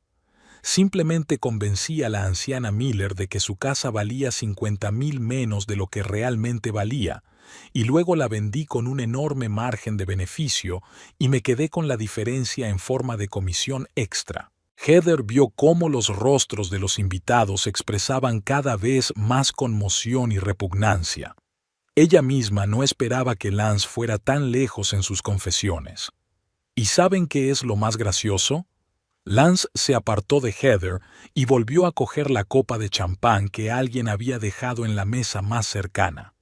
Simplemente convencí a la anciana Miller de que su casa valía 50,000 menos de lo que realmente valía, y luego la vendí con un enorme margen de beneficio y me quedé con la diferencia en forma de comisión extra. Heather vio cómo los rostros de los invitados expresaban cada vez más conmoción y repugnancia. Ella misma no esperaba que Lance fuera tan lejos en sus confesiones. ¿Y saben qué es lo más gracioso? Lance se apartó de Heather y volvió a coger la copa de champán que alguien había dejado en la mesa más cercana.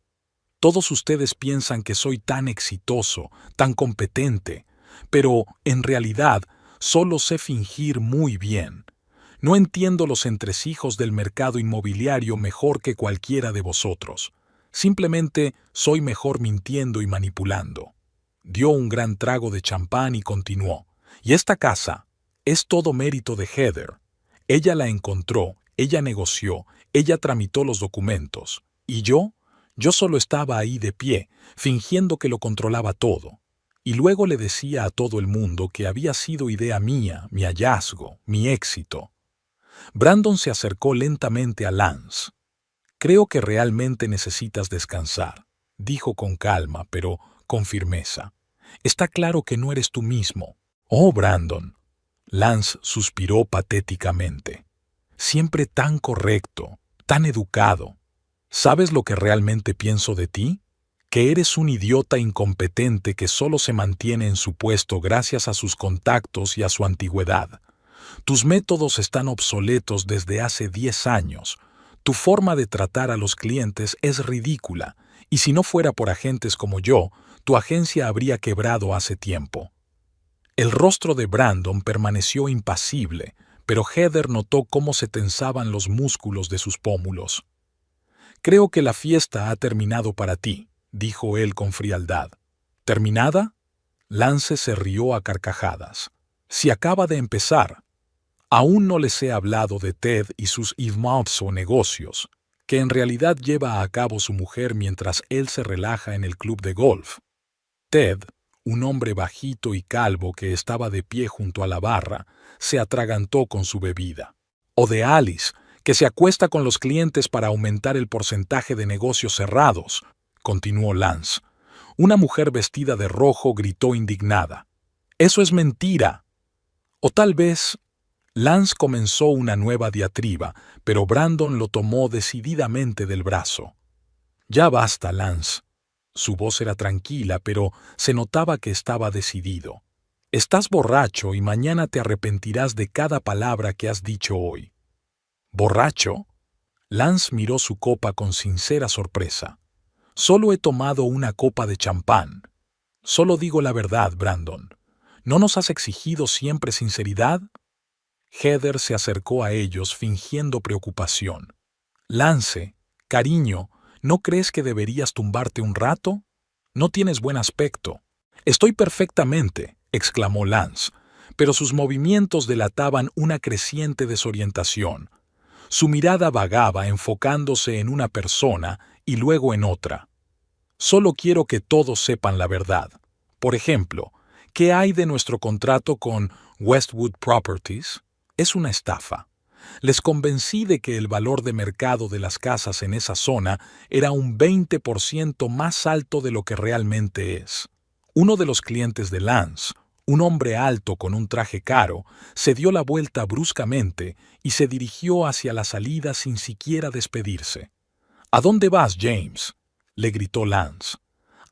Todos ustedes piensan que soy tan exitoso, tan competente, pero, en realidad, solo sé fingir muy bien. No entiendo los entresijos del mercado inmobiliario mejor que cualquiera de vosotros. Simplemente soy mejor mintiendo y manipulando. Dio un gran trago de champán y continuó. Y esta casa es todo mérito de Heather. Ella la encontró, ella negoció, ella tramitó los documentos. ¿Y yo? Yo solo estaba ahí de pie, fingiendo que lo controlaba todo. Y luego le decía a todo el mundo que había sido idea mía, mi hallazgo, mi éxito. Brandon se acercó lentamente a Lance. Creo que realmente necesitas descansar, dijo con calma, pero con firmeza. Está claro que no eres tú mismo. Oh, Brandon. Lance suspiró patéticamente. Siempre tan correcto, tan educado. ¿Sabes lo que realmente pienso de ti? Que eres un idiota incompetente que solo se mantiene en su puesto gracias a sus contactos y a su antigüedad. Tus métodos están obsoletos desde hace 10 años. Tu forma de tratar a los clientes es ridícula, y si no fuera por agentes como yo, tu agencia habría quebrado hace tiempo. El rostro de Brandon permaneció impasible, pero Heather notó cómo se tensaban los músculos de sus pómulos. Creo que la fiesta ha terminado para ti, dijo él con frialdad. ¿Terminada? Lance se rió a carcajadas. Si acaba de empezar. Aún no les he hablado de Ted y sus Eve o negocios, que en realidad lleva a cabo su mujer mientras él se relaja en el club de golf. Ted, un hombre bajito y calvo que estaba de pie junto a la barra, se atragantó con su bebida. O de Alice, que se acuesta con los clientes para aumentar el porcentaje de negocios cerrados, continuó Lance. Una mujer vestida de rojo gritó indignada. ¡Eso es mentira! O tal vez... Lance comenzó una nueva diatriba, pero Brandon lo tomó decididamente del brazo. Ya basta, Lance. Su voz era tranquila, pero se notaba que estaba decidido. Estás borracho y mañana te arrepentirás de cada palabra que has dicho hoy. ¿Borracho? Lance miró su copa con sincera sorpresa. Solo he tomado una copa de champán. Solo digo la verdad, Brandon. ¿No nos has exigido siempre sinceridad? Heather se acercó a ellos fingiendo preocupación. Lance, cariño, ¿no crees que deberías tumbarte un rato? No tienes buen aspecto. Estoy perfectamente, exclamó Lance, pero sus movimientos delataban una creciente desorientación. Su mirada vagaba enfocándose en una persona y luego en otra. Solo quiero que todos sepan la verdad. Por ejemplo, ¿qué hay de nuestro contrato con Westwood Properties? Es una estafa. Les convencí de que el valor de mercado de las casas en esa zona era un 20% más alto de lo que realmente es. Uno de los clientes de Lance, un hombre alto con un traje caro, se dio la vuelta bruscamente y se dirigió hacia la salida sin siquiera despedirse. ¿A dónde vas, James?, le gritó Lance.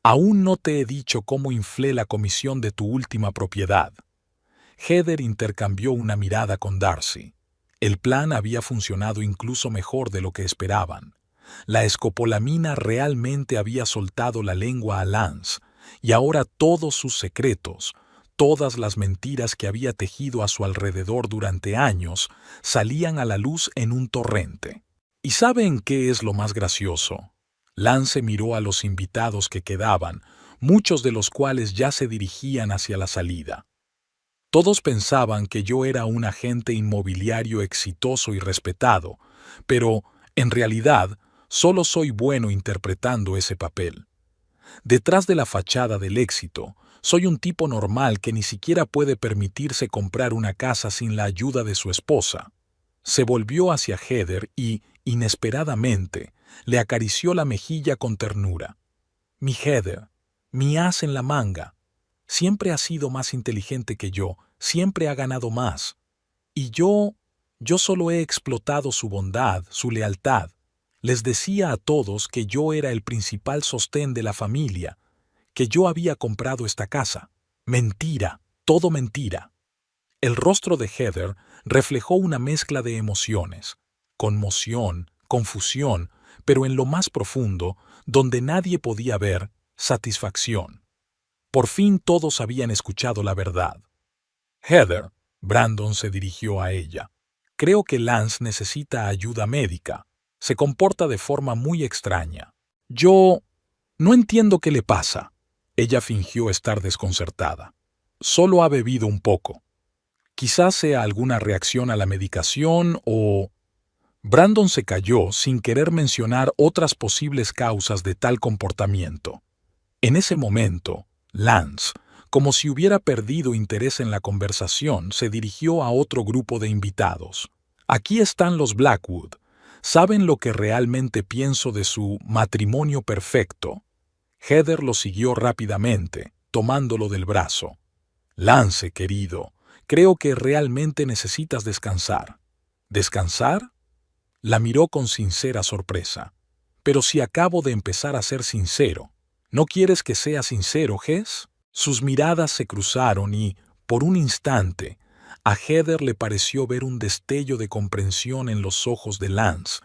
Aún no te he dicho cómo inflé la comisión de tu última propiedad. Heather intercambió una mirada con Darcy. El plan había funcionado incluso mejor de lo que esperaban. La escopolamina realmente había soltado la lengua a Lance, y ahora todos sus secretos, todas las mentiras que había tejido a su alrededor durante años, salían a la luz en un torrente. ¿Y saben qué es lo más gracioso? Lance miró a los invitados que quedaban, muchos de los cuales ya se dirigían hacia la salida. Todos pensaban que yo era un agente inmobiliario exitoso y respetado, pero, en realidad, solo soy bueno interpretando ese papel. Detrás de la fachada del éxito, soy un tipo normal que ni siquiera puede permitirse comprar una casa sin la ayuda de su esposa. Se volvió hacia Heather y, inesperadamente, le acarició la mejilla con ternura. Mi Heather, mi as en la manga. Siempre ha sido más inteligente que yo, siempre ha ganado más. Y yo solo he explotado su bondad, su lealtad. Les decía a todos que yo era el principal sostén de la familia, que yo había comprado esta casa. Mentira, todo mentira. El rostro de Heather reflejó una mezcla de emociones, conmoción, confusión, pero en lo más profundo, donde nadie podía ver, satisfacción. Por fin todos habían escuchado la verdad. Heather, Brandon se dirigió a ella. Creo que Lance necesita ayuda médica. Se comporta de forma muy extraña. Yo no entiendo qué le pasa. Ella fingió estar desconcertada. Solo ha bebido un poco. Quizás sea alguna reacción a la medicación o... Brandon se calló sin querer mencionar otras posibles causas de tal comportamiento. En ese momento, Lance, como si hubiera perdido interés en la conversación, se dirigió a otro grupo de invitados. Aquí están los Blackwood. ¿Saben lo que realmente pienso de su matrimonio perfecto? Heather lo siguió rápidamente, tomándolo del brazo. Lance, querido, creo que realmente necesitas descansar. ¿Descansar? La miró con sincera sorpresa. Pero si acabo de empezar a ser sincero, ¿no quieres que sea sincero, Jess? Sus miradas se cruzaron y, por un instante, a Heather le pareció ver un destello de comprensión en los ojos de Lance,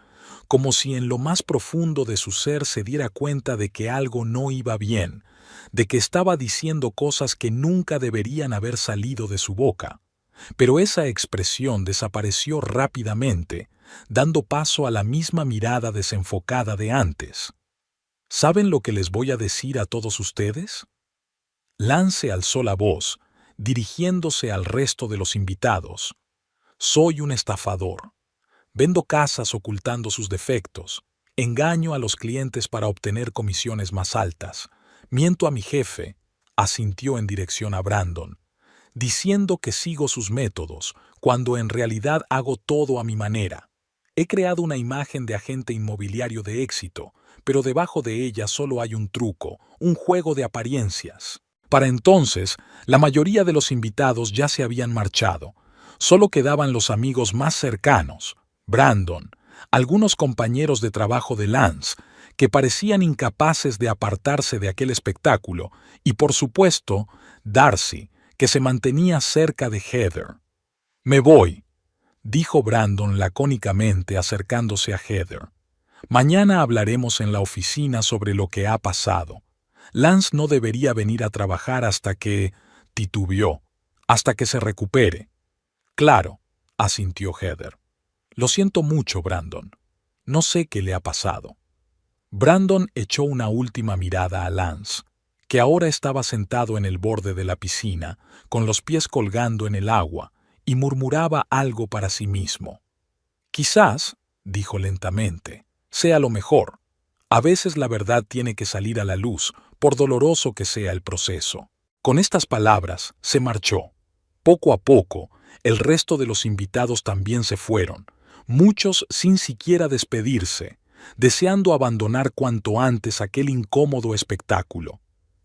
como si en lo más profundo de su ser se diera cuenta de que algo no iba bien, de que estaba diciendo cosas que nunca deberían haber salido de su boca. Pero esa expresión desapareció rápidamente, dando paso a la misma mirada desenfocada de antes. ¿Saben lo que les voy a decir a todos ustedes? Lance alzó la voz, dirigiéndose al resto de los invitados. Soy un estafador. Vendo casas ocultando sus defectos. Engaño a los clientes para obtener comisiones más altas. Miento a mi jefe, asintió en dirección a Brandon, diciendo que sigo sus métodos, cuando en realidad hago todo a mi manera. He creado una imagen de agente inmobiliario de éxito, pero debajo de ella solo hay un truco, un juego de apariencias. Para entonces, la mayoría de los invitados ya se habían marchado. Solo quedaban los amigos más cercanos, Brandon, algunos compañeros de trabajo de Lance, que parecían incapaces de apartarse de aquel espectáculo, y por supuesto, Darcy, que se mantenía cerca de Heather. «Me voy», dijo Brandon lacónicamente acercándose a Heather. «Mañana hablaremos en la oficina sobre lo que ha pasado. Lance no debería venir a trabajar hasta que...» titubeó, «hasta que se recupere. Claro, asintió Heather. Lo siento mucho, Brandon. No sé qué le ha pasado. Brandon echó una última mirada a Lance, que ahora estaba sentado en el borde de la piscina, con los pies colgando en el agua, y murmuraba algo para sí mismo. Quizás, dijo lentamente, sea lo mejor. A veces la verdad tiene que salir a la luz, por doloroso que sea el proceso. Con estas palabras, se marchó. Poco a poco, el resto de los invitados también se fueron, muchos sin siquiera despedirse, deseando abandonar cuanto antes aquel incómodo espectáculo.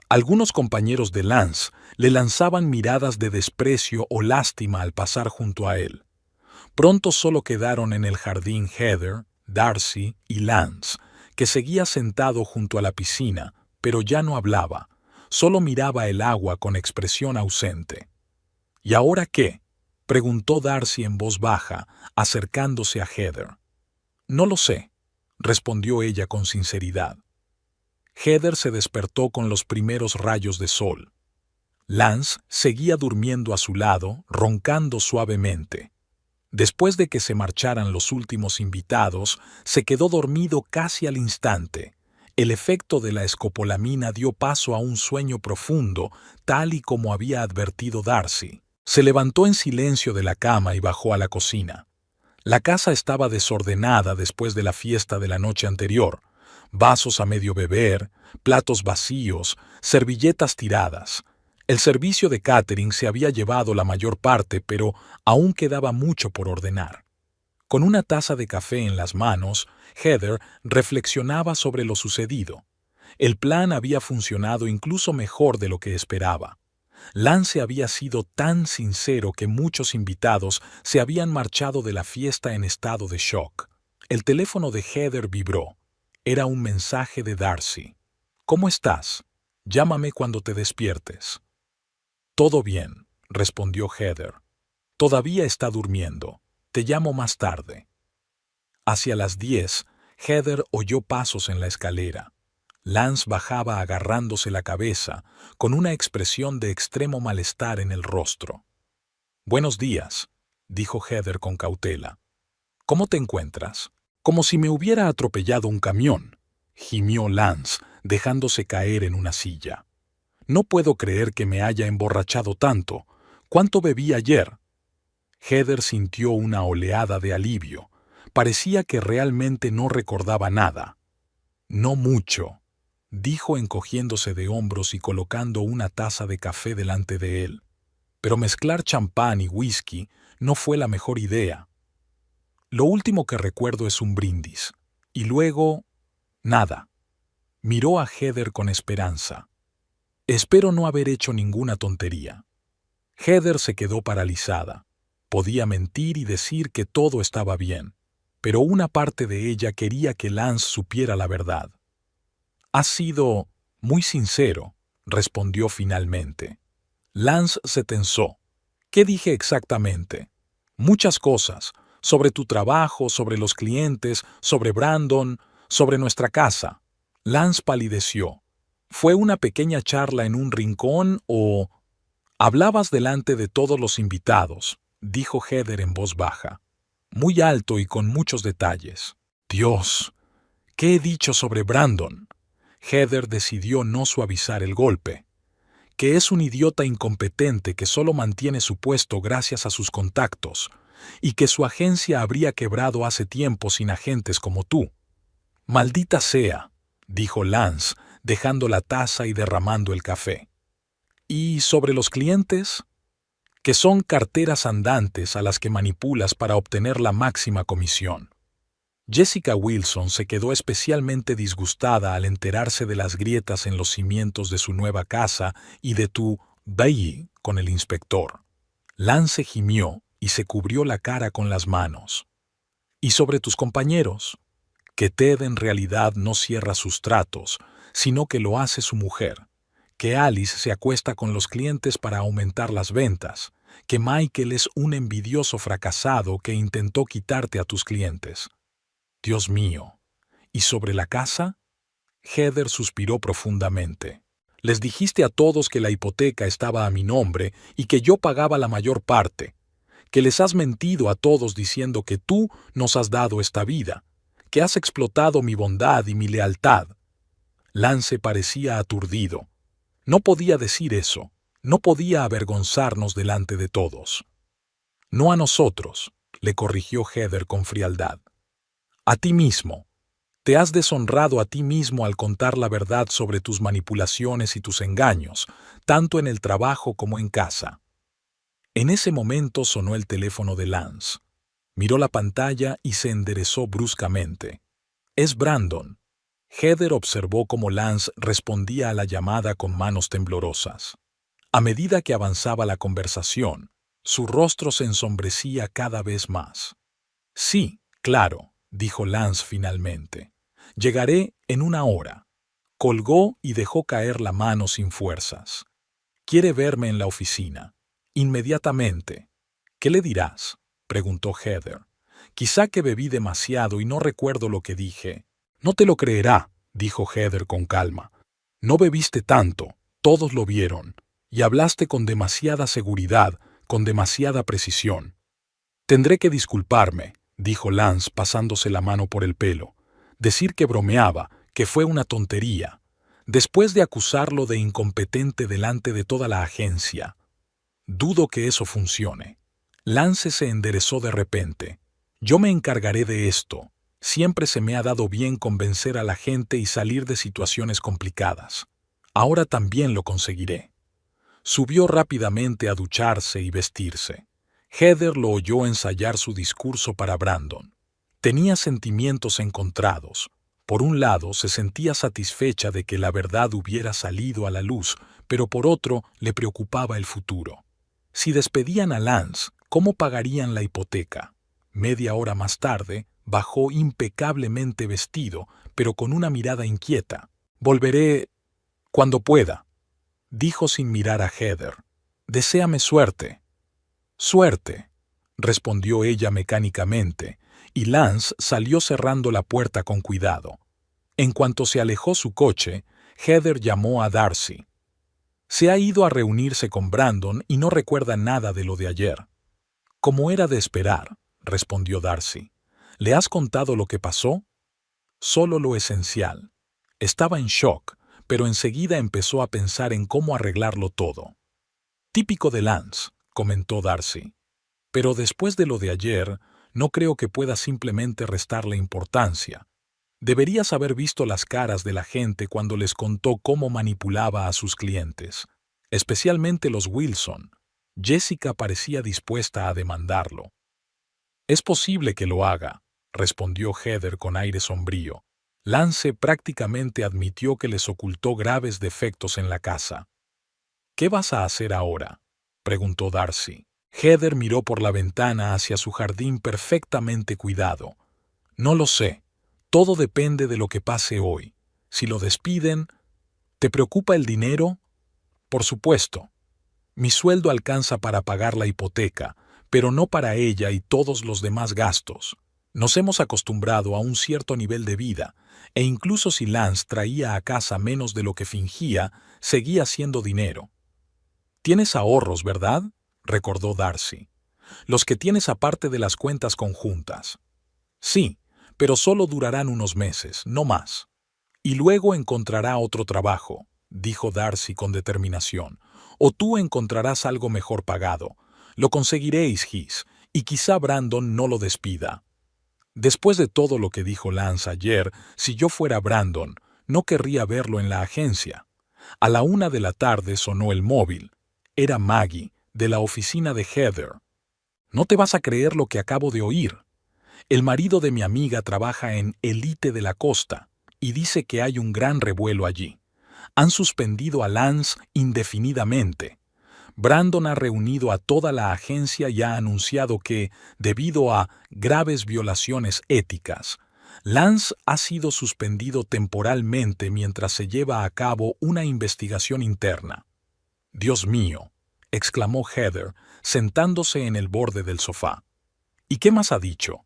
Algunos compañeros de Lance le lanzaban miradas de desprecio o lástima al pasar junto a él. Pronto solo quedaron en el jardín Heather, Darcy y Lance, que seguía sentado junto a la piscina, pero ya no hablaba, solo miraba el agua con expresión ausente. ¿Y ahora qué?, preguntó Darcy en voz baja, acercándose a Heather. No lo sé, respondió ella con sinceridad. Heather se despertó con los primeros rayos de sol. Lance seguía durmiendo a su lado, roncando suavemente. Después de que se marcharan los últimos invitados, se quedó dormido casi al instante. El efecto de la escopolamina dio paso a un sueño profundo, tal y como había advertido Darcy. Se levantó en silencio de la cama y bajó a la cocina. La casa estaba desordenada después de la fiesta de la noche anterior. Vasos a medio beber, platos vacíos, servilletas tiradas. El servicio de catering se había llevado la mayor parte, pero aún quedaba mucho por ordenar. Con una taza de café en las manos, Heather reflexionaba sobre lo sucedido. El plan había funcionado incluso mejor de lo que esperaba. Lance había sido tan sincero que muchos invitados se habían marchado de la fiesta en estado de shock. El teléfono de Heather vibró. Era un mensaje de Darcy. «¿Cómo estás? Llámame cuando te despiertes». «Todo bien», respondió Heather. «Todavía está durmiendo. Te llamo más tarde». Hacia las 10, Heather oyó pasos en la escalera. Lance bajaba agarrándose la cabeza, con una expresión de extremo malestar en el rostro. «Buenos días», dijo Heather con cautela. «¿Cómo te encuentras?» «Como si me hubiera atropellado un camión», gimió Lance, dejándose caer en una silla. «No puedo creer que me haya emborrachado tanto. ¿Cuánto bebí ayer?» Heather sintió una oleada de alivio. Parecía que realmente no recordaba nada. «No mucho», dijo encogiéndose de hombros y colocando una taza de café delante de él. «Pero mezclar champán y whisky no fue la mejor idea. Lo último que recuerdo es un brindis. Y luego... nada». Miró a Heather con esperanza. «Espero no haber hecho ninguna tontería». Heather se quedó paralizada. Podía mentir y decir que todo estaba bien, pero una parte de ella quería que Lance supiera la verdad. «Has sido muy sincero», respondió finalmente. Lance se tensó. «¿Qué dije exactamente?» «Muchas cosas, sobre tu trabajo, sobre los clientes, sobre Brandon, sobre nuestra casa». Lance palideció. «¿Fue una pequeña charla en un rincón o...?» «Hablabas delante de todos los invitados», dijo Heather en voz baja, muy alto y con muchos detalles. «Dios, ¿qué he dicho sobre Brandon?» Heather decidió no suavizar el golpe. «Que es un idiota incompetente que solo mantiene su puesto gracias a sus contactos, y que su agencia habría quebrado hace tiempo sin agentes como tú». «Maldita sea», dijo Lance, dejando la taza y derramando el café. «¿Y sobre los clientes?» «Que son carteras andantes a las que manipulas para obtener la máxima comisión». Jessica Wilson se quedó especialmente disgustada al enterarse de las grietas en los cimientos de su nueva casa y de tu «bailli» con el inspector. Lance gimió y se cubrió la cara con las manos. «¿Y sobre tus compañeros?» «Que Ted en realidad no cierra sus tratos, sino que lo hace su mujer. Que Alice se acuesta con los clientes para aumentar las ventas. Que Michael es un envidioso fracasado que intentó quitarte a tus clientes». «Dios mío. ¿Y sobre la casa?» Heather suspiró profundamente. «Les dijiste a todos que la hipoteca estaba a mi nombre y que yo pagaba la mayor parte. que les has mentido a todos diciendo que tú nos has dado esta vida, que has explotado mi bondad y mi lealtad. Lance parecía aturdido. No podía decir eso, no podía avergonzarnos delante de todos. No a nosotros, le corrigió Heather con frialdad. A ti mismo. Te has deshonrado a ti mismo al contar la verdad sobre tus manipulaciones y tus engaños, tanto en el trabajo como en casa. En ese momento sonó el teléfono de Lance. Miró la pantalla y se enderezó bruscamente. Es Brandon. Heather observó cómo Lance respondía a la llamada con manos temblorosas. A medida que avanzaba la conversación, su rostro se ensombrecía cada vez más. Sí, claro, dijo Lance finalmente. Llegaré en 1 hora. Colgó y dejó caer la mano sin fuerzas. Quiere verme en la oficina. Inmediatamente. ¿Qué le dirás?, preguntó Heather. Quizá que bebí demasiado y no recuerdo lo que dije. No te lo creerá, dijo Heather con calma. No bebiste tanto, todos lo vieron, y hablaste con demasiada seguridad, con demasiada precisión. Tendré que disculparme, dijo Lance pasándose la mano por el pelo. Decir que bromeaba, que fue una tontería. Después de acusarlo de incompetente delante de toda la agencia. Dudo que eso funcione. Lance se enderezó de repente. Yo me encargaré de esto. Siempre se me ha dado bien convencer a la gente y salir de situaciones complicadas. Ahora también lo conseguiré. Subió rápidamente a ducharse y vestirse. Heather lo oyó ensayar su discurso para Brandon. Tenía sentimientos encontrados. Por un lado, se sentía satisfecha de que la verdad hubiera salido a la luz, pero por otro, le preocupaba el futuro. Si despedían a Lance, ¿cómo pagarían la hipoteca? Media hora más tarde, bajó impecablemente vestido, pero con una mirada inquieta. Volveré cuando pueda, dijo sin mirar a Heather. Deséame suerte. Suerte, respondió ella mecánicamente, y Lance salió cerrando la puerta con cuidado. En cuanto se alejó su coche, Heather llamó a Darcy. Se ha ido a reunirse con Brandon y no recuerda nada de lo de ayer. Como era de esperar, respondió Darcy. ¿Le has contado lo que pasó? Solo lo esencial. Estaba en shock, pero enseguida empezó a pensar en cómo arreglarlo todo. Típico de Lance, comentó Darcy. Pero después de lo de ayer, no creo que pueda simplemente restarle importancia. Deberías haber visto las caras de la gente cuando les contó cómo manipulaba a sus clientes, especialmente los Wilson. Jessica parecía dispuesta a demandarlo. Es posible que lo haga, respondió Heather con aire sombrío. Lance prácticamente admitió que les ocultó graves defectos en la casa. ¿Qué vas a hacer ahora?, preguntó Darcy. Heather miró por la ventana hacia su jardín perfectamente cuidado. No lo sé. Todo depende de lo que pase hoy. Si lo despiden, ¿te preocupa el dinero? Por supuesto. Mi sueldo alcanza para pagar la hipoteca, pero no para ella y todos los demás gastos. Nos hemos acostumbrado a un cierto nivel de vida, e incluso si Lance traía a casa menos de lo que fingía, seguía siendo dinero. «Tienes ahorros, ¿verdad?», recordó Darcy. «Los que tienes aparte de las cuentas conjuntas». «Sí, pero solo durarán unos meses, no más. Y luego encontrará otro trabajo», dijo Darcy con determinación. «O tú encontrarás algo mejor pagado. Lo conseguiréis, Gis, y quizá Brandon no lo despida». Después de todo lo que dijo Lance ayer, si yo fuera Brandon, no querría verlo en la agencia. A la 1 de la tarde sonó el móvil. Era Maggie, de la oficina de Heather. «No te vas a creer lo que acabo de oír. El marido de mi amiga trabaja en Elite de la Costa y dice que hay un gran revuelo allí. Han suspendido a Lance indefinidamente. Brandon ha reunido a toda la agencia y ha anunciado que, debido a graves violaciones éticas, Lance ha sido suspendido temporalmente mientras se lleva a cabo una investigación interna». «Dios mío», exclamó Heather, sentándose en el borde del sofá. «¿Y qué más ha dicho?».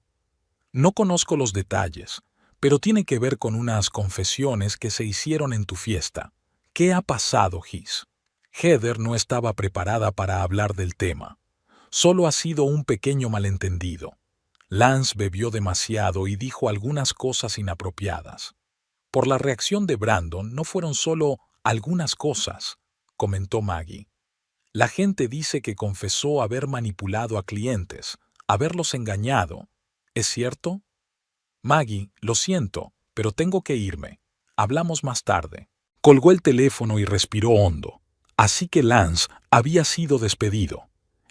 «No conozco los detalles, pero tiene que ver con unas confesiones que se hicieron en tu fiesta. ¿Qué ha pasado, Gis?». Heather no estaba preparada para hablar del tema. Solo ha sido un pequeño malentendido. Lance bebió demasiado y dijo algunas cosas inapropiadas. Por la reacción de Brandon no fueron solo algunas cosas, comentó Maggie. La gente dice que confesó haber manipulado a clientes, haberlos engañado. ¿Es cierto? Maggie, lo siento, pero tengo que irme. Hablamos más tarde. Colgó el teléfono y respiró hondo. Así que Lance había sido despedido.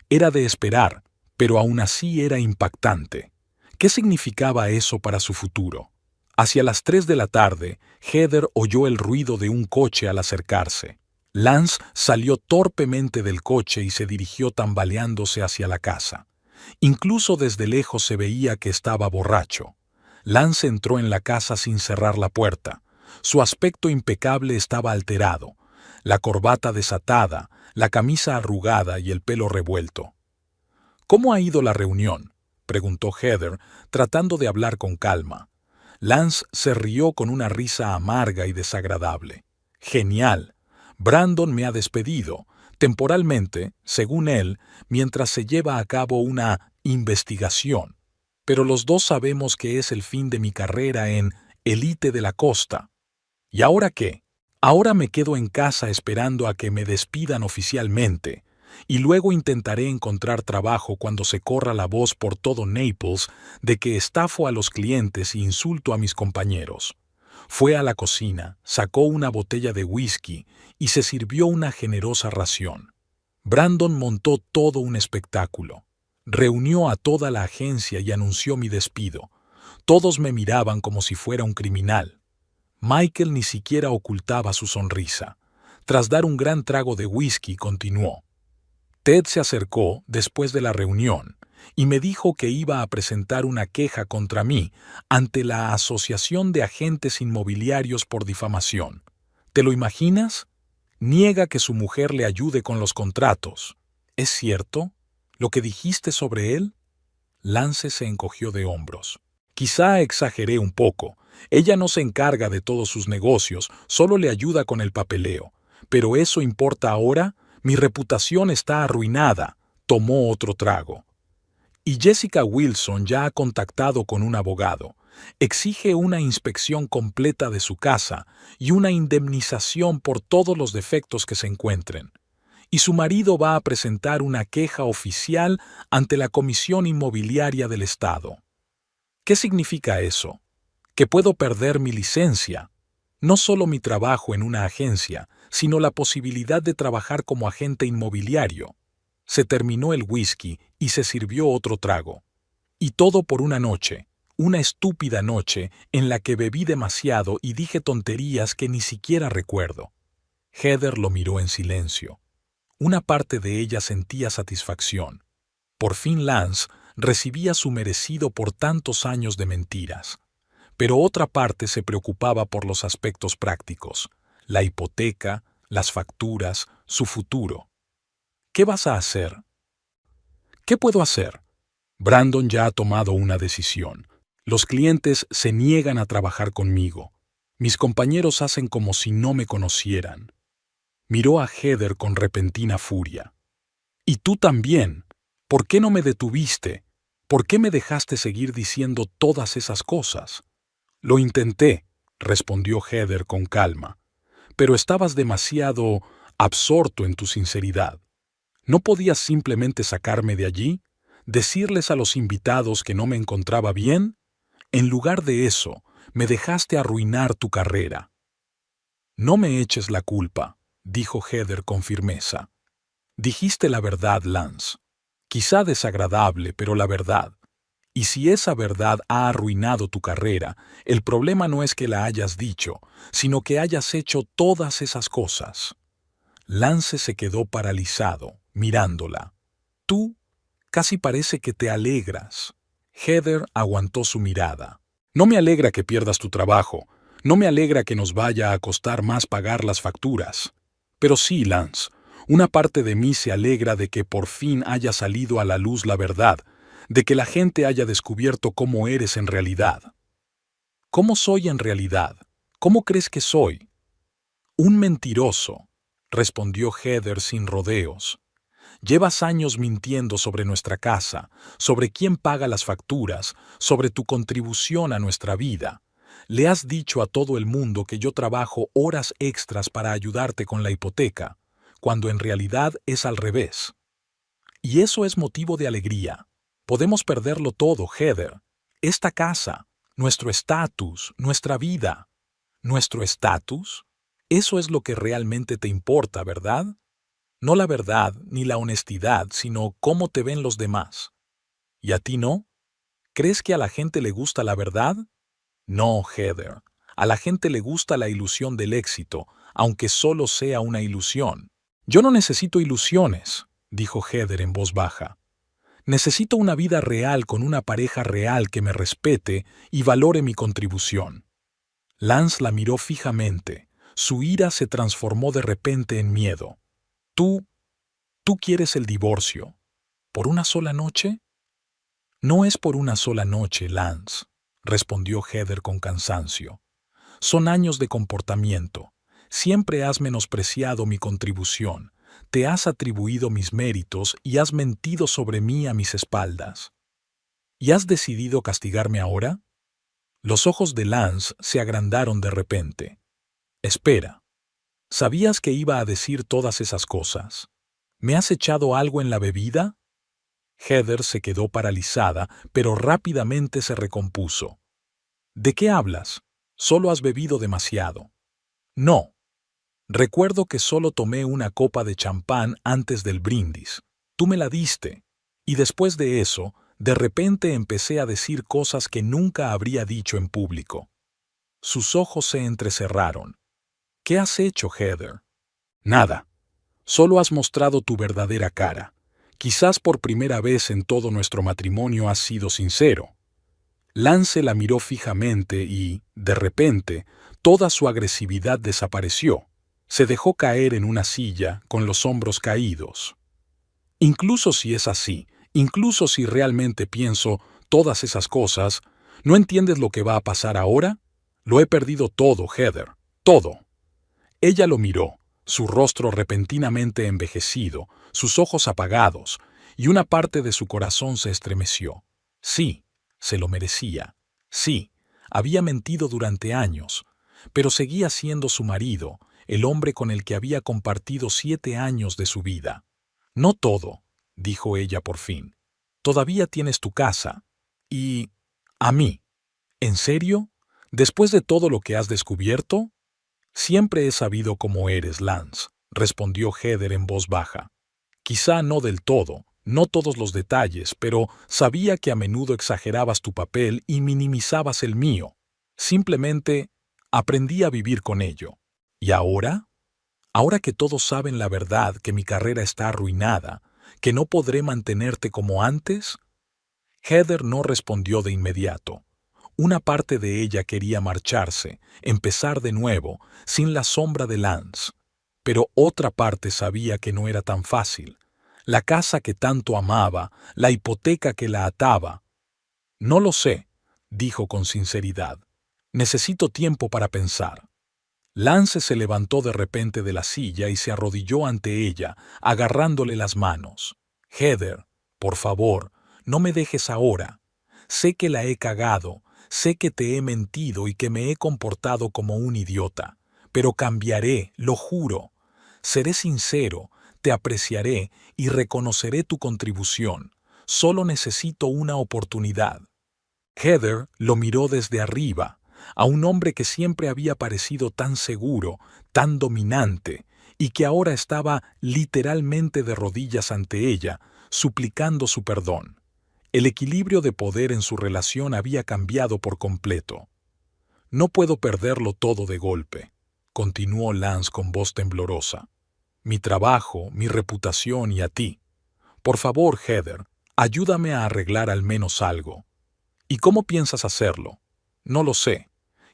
Era de esperar, pero aún así era impactante. ¿Qué significaba eso para su futuro? Hacia las 3 de la tarde, Heather oyó el ruido de un coche al acercarse. Lance salió torpemente del coche y se dirigió tambaleándose hacia la casa. Incluso desde lejos se veía que estaba borracho. Lance entró en la casa sin cerrar la puerta. Su aspecto impecable estaba alterado, la corbata desatada, la camisa arrugada y el pelo revuelto. ¿Cómo ha ido la reunión?, preguntó Heather, tratando de hablar con calma. Lance se rió con una risa amarga y desagradable. Genial. Brandon me ha despedido, temporalmente, según él, mientras se lleva a cabo una investigación. Pero los dos sabemos que es el fin de mi carrera en Elite de la Costa. ¿Y ahora qué? Ahora me quedo en casa esperando a que me despidan oficialmente, y luego intentaré encontrar trabajo cuando se corra la voz por todo Naples de que estafo a los clientes e insulto a mis compañeros. Fue a la cocina, sacó una botella de whisky y se sirvió una generosa ración. Brandon montó todo un espectáculo. Reunió a toda la agencia y anunció mi despido. Todos me miraban como si fuera un criminal. Michael ni siquiera ocultaba su sonrisa. Tras dar un gran trago de whisky, continuó. Ted se acercó después de la reunión y me dijo que iba a presentar una queja contra mí ante la Asociación de Agentes Inmobiliarios por difamación. ¿Te lo imaginas? Niega que su mujer le ayude con los contratos. ¿Es cierto lo que dijiste sobre él? Lance se encogió de hombros. Quizá exageré un poco. Ella no se encarga de todos sus negocios, solo le ayuda con el papeleo. ¿Pero eso importa ahora? Mi reputación está arruinada. Tomó otro trago. Y Jessica Wilson ya ha contactado con un abogado. Exige una inspección completa de su casa y una indemnización por todos los defectos que se encuentren. Y su marido va a presentar una queja oficial ante la Comisión Inmobiliaria del Estado. ¿Qué significa eso? Que puedo perder mi licencia. No solo mi trabajo en una agencia, sino la posibilidad de trabajar como agente inmobiliario. Se terminó el whisky y se sirvió otro trago. Y todo por una noche, una estúpida noche en la que bebí demasiado y dije tonterías que ni siquiera recuerdo. Heather lo miró en silencio. Una parte de ella sentía satisfacción. Por fin Lance recibía su merecido por tantos años de mentiras. Pero otra parte se preocupaba por los aspectos prácticos, la hipoteca, las facturas, su futuro. ¿Qué vas a hacer? ¿Qué puedo hacer? Brandon ya ha tomado una decisión. Los clientes se niegan a trabajar conmigo. Mis compañeros hacen como si no me conocieran. Miró a Heather con repentina furia. ¿Y tú también? ¿Por qué no me detuviste? ¿Por qué me dejaste seguir diciendo todas esas cosas? Lo intenté, respondió Heather con calma, pero estabas demasiado absorto en tu sinceridad. ¿No podías simplemente sacarme de allí? ¿Decirles a los invitados que no me encontraba bien? En lugar de eso, me dejaste arruinar tu carrera. No me eches la culpa, dijo Heather con firmeza. Dijiste la verdad, Lance. Quizá desagradable, pero la verdad. Y si esa verdad ha arruinado tu carrera, el problema no es que la hayas dicho, sino que hayas hecho todas esas cosas. Lance se quedó paralizado, mirándola. Tú casi parece que te alegras. Heather aguantó su mirada. No me alegra que pierdas tu trabajo. No me alegra que nos vaya a costar más pagar las facturas. Pero sí, Lance, una parte de mí se alegra de que por fin haya salido a la luz la verdad, de que la gente haya descubierto cómo eres en realidad. ¿Cómo soy en realidad? ¿Cómo crees que soy? Un mentiroso, respondió Heather sin rodeos. Llevas años mintiendo sobre nuestra casa, sobre quién paga las facturas, sobre tu contribución a nuestra vida. Le has dicho a todo el mundo que yo trabajo horas extras para ayudarte con la hipoteca, cuando en realidad es al revés. Y eso es motivo de alegría. Podemos perderlo todo, Heather. Esta casa, nuestro estatus, nuestra vida. ¿Nuestro estatus? Eso es lo que realmente te importa, ¿verdad? No la verdad ni la honestidad, sino cómo te ven los demás. ¿Y a ti no? ¿Crees que a la gente le gusta la verdad? No, Heather. A la gente le gusta la ilusión del éxito, aunque solo sea una ilusión. Yo no necesito ilusiones, dijo Heather en voz baja. Necesito una vida real con una pareja real que me respete y valore mi contribución. Lance la miró fijamente. Su ira se transformó de repente en miedo. Tú quieres el divorcio. ¿Por una sola noche? No es por una sola noche, Lance, respondió Heather con cansancio. Son años de comportamiento. Siempre has menospreciado mi contribución, te has atribuido mis méritos y has mentido sobre mí a mis espaldas. ¿Y has decidido castigarme ahora? Los ojos de Lance se agrandaron de repente. Espera, ¿sabías que iba a decir todas esas cosas? ¿Me has echado algo en la bebida? Heather se quedó paralizada, pero rápidamente se recompuso. ¿De qué hablas? Solo has bebido demasiado. No. Recuerdo que solo tomé una copa de champán antes del brindis. Tú me la diste. Y después de eso, de repente empecé a decir cosas que nunca habría dicho en público. Sus ojos se entrecerraron. ¿Qué has hecho, Heather? Nada. Solo has mostrado tu verdadera cara. Quizás por primera vez en todo nuestro matrimonio has sido sincero. Lance la miró fijamente y, de repente, toda su agresividad desapareció. Se dejó caer en una silla con los hombros caídos. Incluso si es así, incluso si realmente pienso todas esas cosas, ¿no entiendes lo que va a pasar ahora? Lo he perdido todo, Heather, todo. Ella lo miró, su rostro repentinamente envejecido, sus ojos apagados, y una parte de su corazón se estremeció. Sí, se lo merecía. Sí, había mentido durante años, pero seguía siendo su marido, el hombre con el que había compartido 7 años de su vida. No todo, dijo ella por fin. Todavía tienes tu casa. Y... a mí. ¿En serio? ¿Después de todo lo que has descubierto? Siempre he sabido cómo eres, Lance, respondió Heather en voz baja. Quizá no del todo, no todos los detalles, pero sabía que a menudo exagerabas tu papel y minimizabas el mío. Simplemente aprendí a vivir con ello. ¿Y ahora? Ahora que todos saben la verdad, que mi carrera está arruinada, que no podré mantenerte como antes. Heather no respondió de inmediato. Una parte de ella quería marcharse, empezar de nuevo, sin la sombra de Lance. Pero otra parte sabía que no era tan fácil. La casa que tanto amaba, la hipoteca que la ataba. No lo sé, dijo con sinceridad. Necesito tiempo para pensar. Lance se levantó de repente de la silla y se arrodilló ante ella, agarrándole las manos. Heather, por favor, no me dejes ahora. Sé que la he cagado, sé que te he mentido y que me he comportado como un idiota, pero cambiaré, lo juro. Seré sincero, te apreciaré y reconoceré tu contribución. Solo necesito una oportunidad. Heather lo miró desde arriba, a un hombre que siempre había parecido tan seguro, tan dominante, y que ahora estaba literalmente de rodillas ante ella, suplicando su perdón. El equilibrio de poder en su relación había cambiado por completo. No puedo perderlo todo de golpe, continuó Lance con voz temblorosa. Mi trabajo, mi reputación y a ti. Por favor, Heather, ayúdame a arreglar al menos algo. ¿Y cómo piensas hacerlo? No lo sé.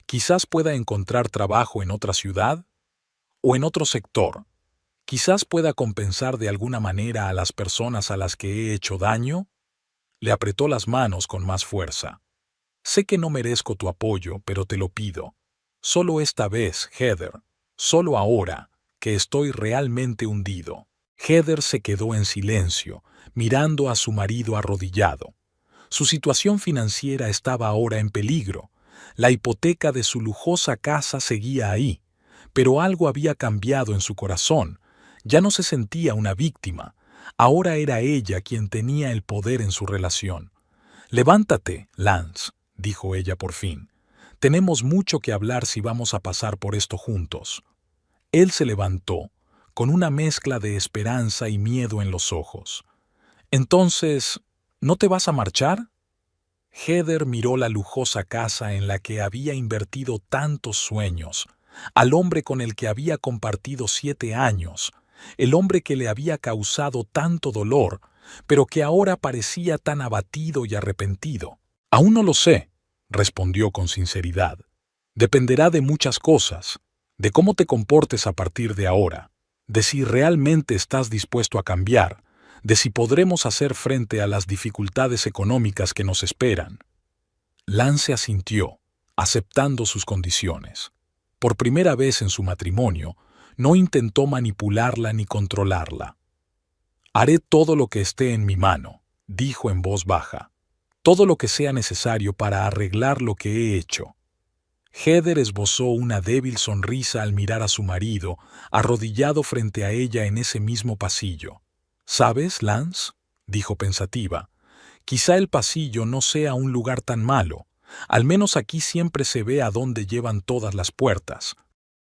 Quizás pueda encontrar trabajo en otra ciudad o en otro sector. Quizás pueda compensar de alguna manera a las personas a las que he hecho daño. Le apretó las manos con más fuerza. Sé que no merezco tu apoyo, pero te lo pido. Solo esta vez, Heather. Solo ahora, que estoy realmente hundido. Heather se quedó en silencio, mirando a su marido arrodillado. Su situación financiera estaba ahora en peligro. La hipoteca de su lujosa casa seguía ahí, pero algo había cambiado en su corazón. Ya no se sentía una víctima. Ahora era ella quien tenía el poder en su relación. «Levántate, Lance», dijo ella por fin. «Tenemos mucho que hablar si vamos a pasar por esto juntos». Él se levantó, con una mezcla de esperanza y miedo en los ojos. «Entonces, ¿no te vas a marchar?» Heather miró la lujosa casa en la que había invertido tantos sueños, al hombre con el que había compartido 7 años, el hombre que le había causado tanto dolor, pero que ahora parecía tan abatido y arrepentido. «Aún no lo sé», respondió con sinceridad. «Dependerá de muchas cosas, de cómo te comportes a partir de ahora, de si realmente estás dispuesto a cambiar, de si podremos hacer frente a las dificultades económicas que nos esperan». Lance asintió, aceptando sus condiciones. Por primera vez en su matrimonio, no intentó manipularla ni controlarla. «Haré todo lo que esté en mi mano», dijo en voz baja. «Todo lo que sea necesario para arreglar lo que he hecho». Heather esbozó una débil sonrisa al mirar a su marido, arrodillado frente a ella en ese mismo pasillo. «¿Sabes, Lance?», dijo pensativa, «quizá el pasillo no sea un lugar tan malo. Al menos aquí siempre se ve a dónde llevan todas las puertas».